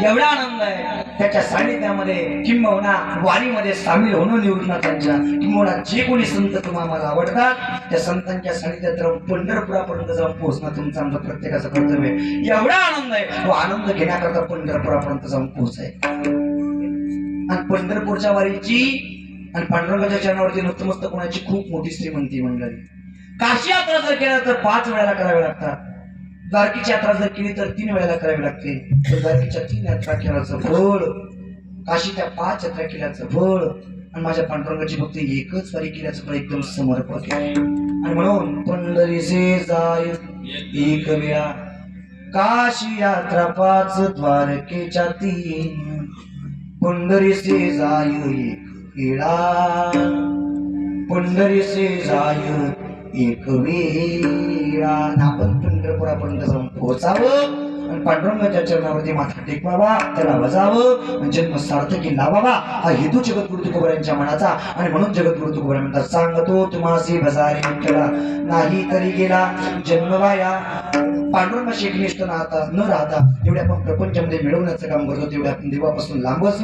एवढा आनंद आहे त्याच्या सानिध्यामध्ये, किंबहुना वारीमध्ये सामील होणं निवृत्तीनाथांच्या, किंबहुना जे कोणी संत तुम्हाला आवडतात त्या संतांच्या सानिध्यात राहून पंढरपुरापर्यंत जाऊन पोहोचणं तुमचं आमचं प्रत्येकाचं कर्तव्य आहे. एवढा आनंद आहे, तो आनंद घेण्याकरता पंढरपुरापर्यंत जाऊन पोहोचायचं. आणि पंढरपूरच्या वारीची आणि पांडुरंगाच्या चरणावरती नतमस्तक होण्याची खूप मोठी श्रीमंती मंडळी. काशी यात्रा जर केला तर 5 वेळेला करावे लागतात. द्वारकीची यात्रा जर केली तर 3 वेळेला करावी लागते. तर द्वारकीच्या 3 यात्रा केल्याचं फळ, काशीच्या 5 यात्रा केल्याचं फळ, आणि माझ्या पांडुरंगाची फक्त एकच वारी केल्याचं फळ एकदम समर्पक आहे. आणि म्हणून पंढरीसे जाय एक वेळा, काशी यात्रा 5, द्वारकेच्या 3, पंढरीसे जाय एक वेळा, पंढरीसे जाय एक वेळा. आपण पंढरपुरापर्यंत जाऊन पोहोचावं आणि पांडुरंगाच्या चरणावरती माथा टेकवावा, त्याला वजावं, जन्म सार्थकी लावावा, हा हेतू जगद्गुरु तुकोबारायांच्या मनाचा. आणि म्हणून जगद्गुरु तुकोबार म्हणतात, सांगतो तुम्हासी भजारी विठ्ठला, नाही तरी गेला जन्म वाया. पांडुरंगाशी एकनिष्ठ न राहता जेवढे आपण प्रपंचामध्ये मिळवण्याचं काम करतो तेवढे आपण देवापासून लांबच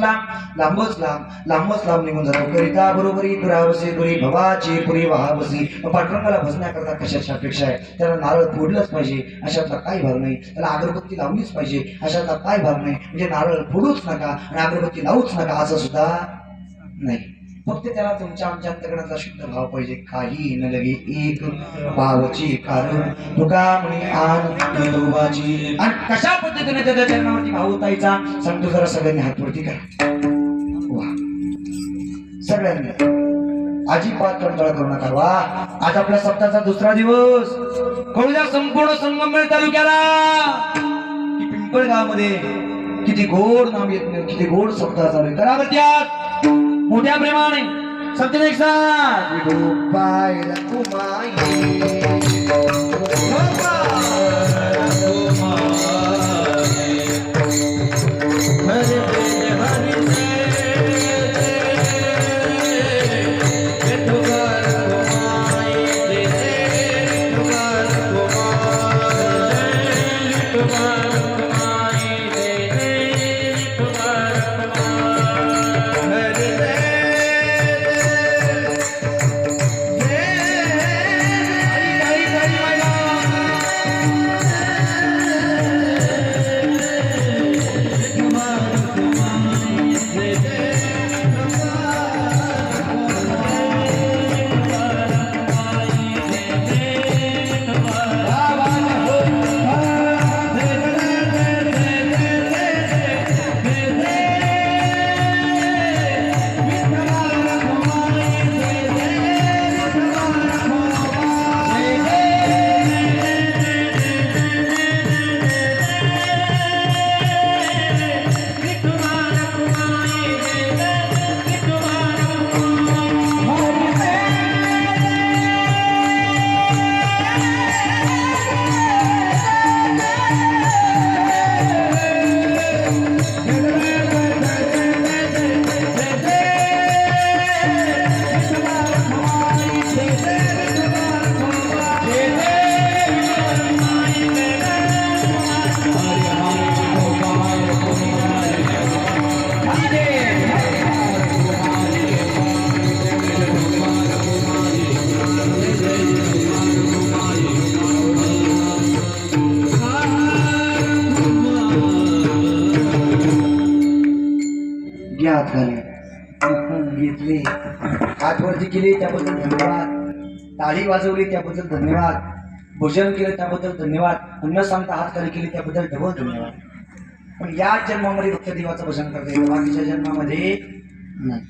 लांब निघून जातो. करिता बरोबरी दुरावसी दुरी भवाची पुरी वहावसी. पांडुरंगाला भजण्याकरता कशाची अपेक्षा आहे? त्याला नारळ फोडलंच पाहिजे अशातला काही भाग नाही, त्याला अगरबत्ती लावलीच पाहिजे अशातला काही भाग नाही. म्हणजे नारळ फोडूच नका आणि अगरबत्ती लावूच नका असं सुद्धा नाही. फक्त त्याला तुमच्या आमच्या अंतकरणाचा शुद्ध भाव पाहिजे. काही न लगे एक भावची कारण तुका म्हणे आन दोबाची. आणि कशा पद्धतीने त्याच्या चरणावरती भाव उतायचा सांगतो. जरा सगळ्यांनी हातवरती करा. वा सगळ्यांनी अजिबात कंटाळा करू नका. वा आज आपल्या सप्ताहाचा दुसरा दिवस. कळूया संपूर्ण संगमनेर तालुक्याला की पिंपळगावमध्ये किती गोड नाम येत नाही, किती गोड सप्ताह चालू आहे. करा बरं त्यात मोठ्या प्रेमाने सत्य एक साथ विठोबाईला घेतले, हातवरती केली त्याबद्दल धन्यवाद. टाळी वाजवली त्याबद्दल धन्यवाद. भोजन केलं त्याबद्दल धन्यवाद. अन्न सांगता हात खाली केली त्याबद्दल डबल धन्यवाद. पण या जन्मामध्ये फक्त देवाचं भजन करता येतं, बाकीच्या जन्मामध्ये नाही.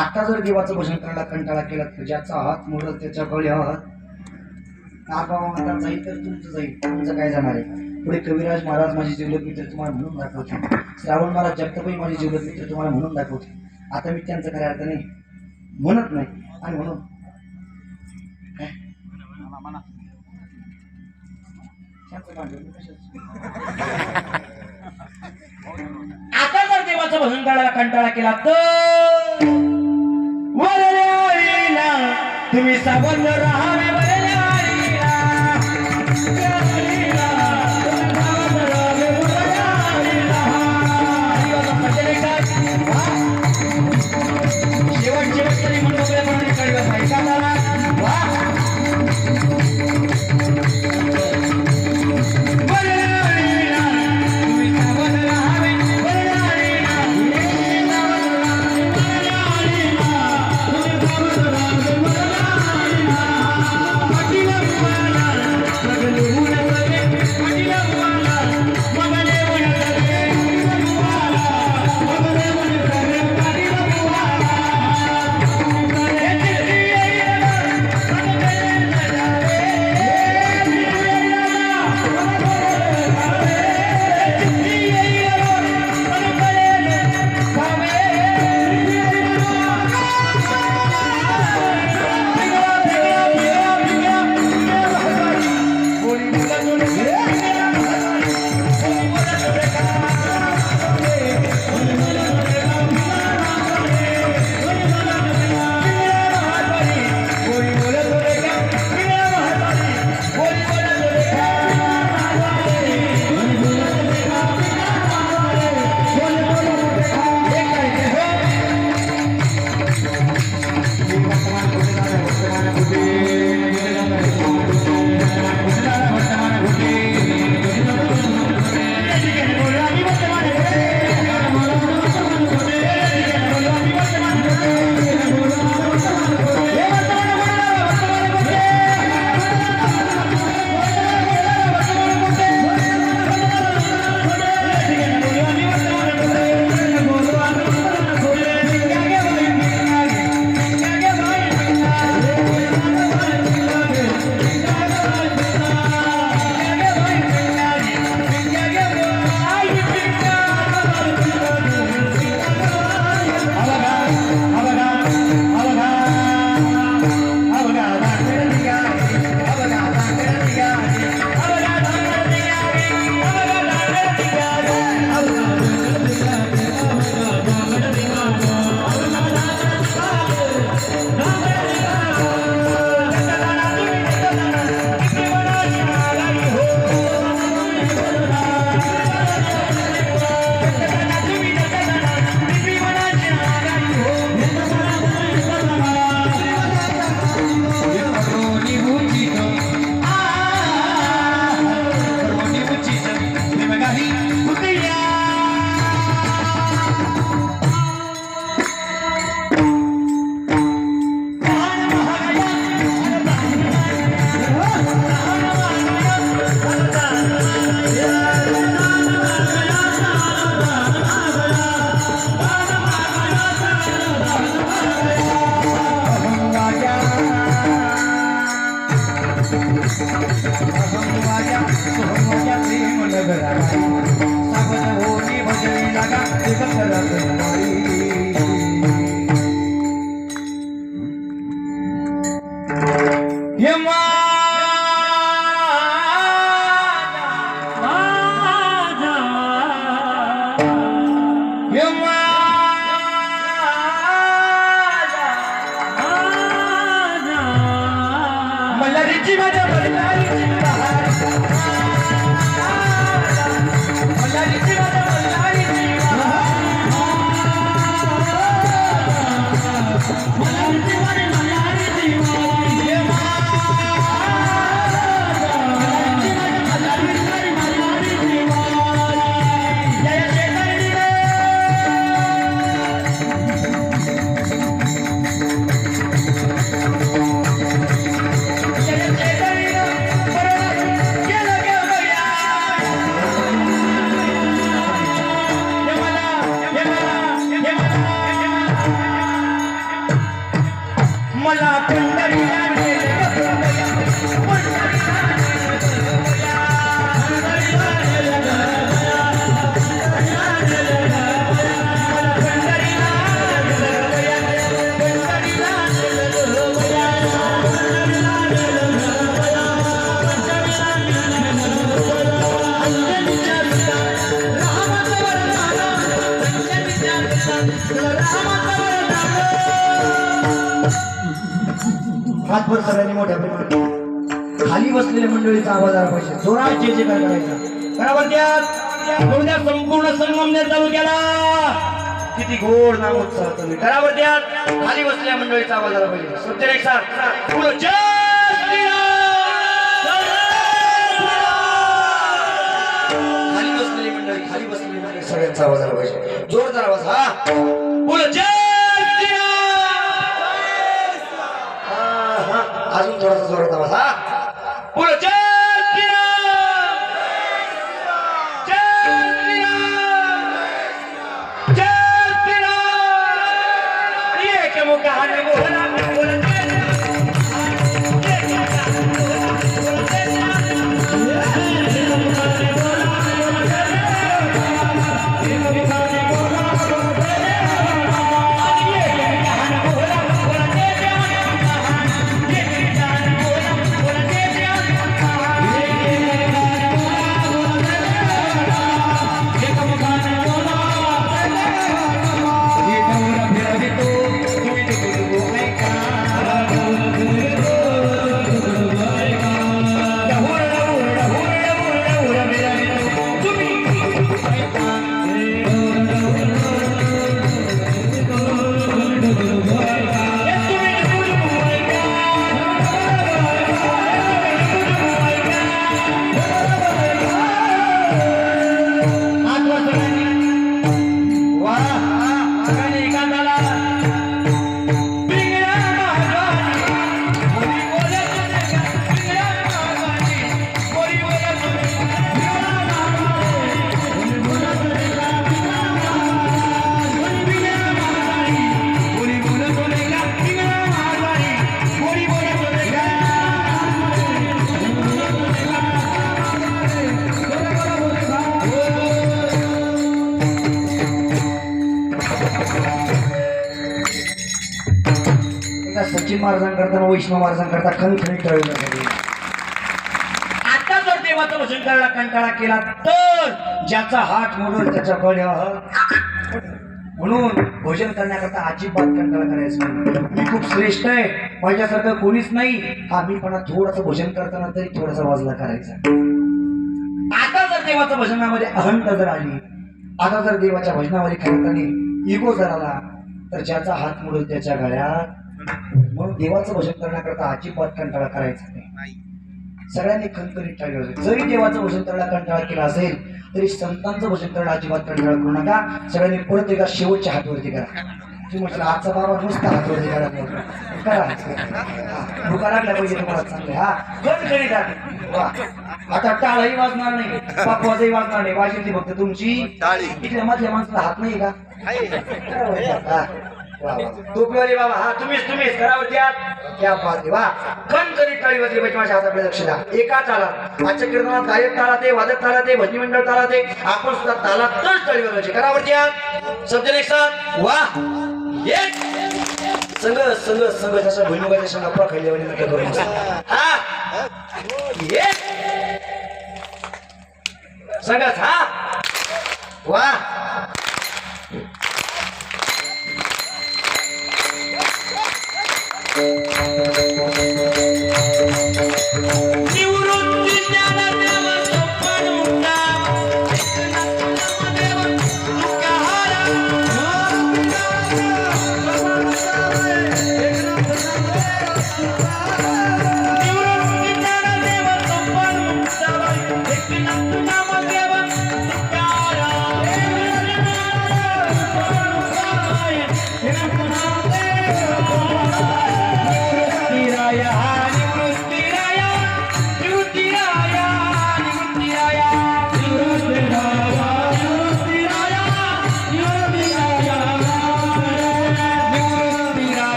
आता जर देवाचं भजन करायला कंटाळा केला तर ज्याचा हात मोडत त्याच्या गळी हात नागबाबा म्हणतात जाईल तर तुमचं जाईल, तुमचं काय जाणार आहे. पुढे कविराज महाराज माझे जीवलग मित्र तुम्हाला म्हणून दाखवते. श्रावण महाराज जगताबाई माझे जीवलग मित्र तुम्हाला म्हणून दाखवते. आता मी त्यांचं खऱ्या अर्थाने म्हणत नाही. आणि म्हणून आता जर देवाचं भजन करायला कंटाळा केला तर तुम्ही सावध राहावे. वाजा सोहवाजा प्रेम नगरा साबत होती भजनी लागा एक करत यमा मल्हारीची माझ्या मल्हारीची मल्हारीची माझ्या मल्हारीची मल्हारीची माझ्या मल्हारीची मला पंढरीला हातभर सगळ्यांनी मोठ्या प्रमाणात खाली बसलेल्या मंडळीचा आवाज आला पाहिजे जोरात जे जे काय करायचा बरोबर त्यात संपूर्ण संगमनेर तालुक्याला किती गोड नाम उत्साह तुम्ही बरोबर त्यात खाली बसलेल्या मंडळीचा आवाज आला पाहिजे सत्य एक साथ पुढे जय खाली बसलेली मंडळी सगळ्यांचा आवाज आला पाहिजे जोरदार आवाज हा पुढे जय अजून थोडासा जोरात आवाज हा पुढे जय श्रीराम जय श्रीराम जय श्रीराम एक मुखाने बोला सचिन महाराजांकरता वैष्णव महाराजांकरता खणखणीत ठरवलं आता जर देवाचं भजन करायला कंटाळा केला तर ज्याचा हात मोडून त्याच्या गळ्यावर म्हणून भोजन करण्याकरता अजिबात कंटाळा करायचं नाही. मी खूप श्रेष्ठ आहे माझ्यासारखं कोणीच नाही हा मी पण थोडंसं भोजन करताना तरी थोडासा वाजला करायचा. आता जर देवाच्या भजनामध्ये अहंता जर आली आता जर देवाच्या भजनामध्ये करताना इगो जर आला तर ज्याचा हात मोडून त्याच्या गळ्यात म्हणून देवाचं भजन करण्याकरता अजिबात कंटाळा करायचा नाही. सगळ्यांनी खणखणीत टाळलं जरी देवाचं भजन करायला कंटाळा केला असेल तरी संतांचं भजन करायला अजिबात कंटाळा करू नका. सगळ्यांनी परत एकदा शेवटच्या हातवरती करा. तुम्ही म्हटलं आजचा बाबा नुसता हातवरती करा भुका लागल्या पाहिजे तुम्हाला चांगले हा खणखणीत वा. आता टाळही वाजणार नाही पापवाजही वाजणार नाही वाजली फक्त तुमची इथल्या मधल्या माणसाला हात नाही का टोपीवाले बाबा हा तुम्हीच घरावरती आहात क्या बात आहे वा कण करीत टाळी वाजली पाहिजे माझ्या हाताकडे लक्ष द्या एका तालात आजच्या कीर्तनात गायक तालात आहे वादक तालात आहे भजनी मंडळ तालात आहे आपण सुद्धा तालातच टाळी वाजवायची घरावरती आहात सबजण एक साथ वा एक संघ संघ संघ जसा भुईमुगाच्या संघ आपला खाल्ल्यावानी नका करू हा एक संघ हा वा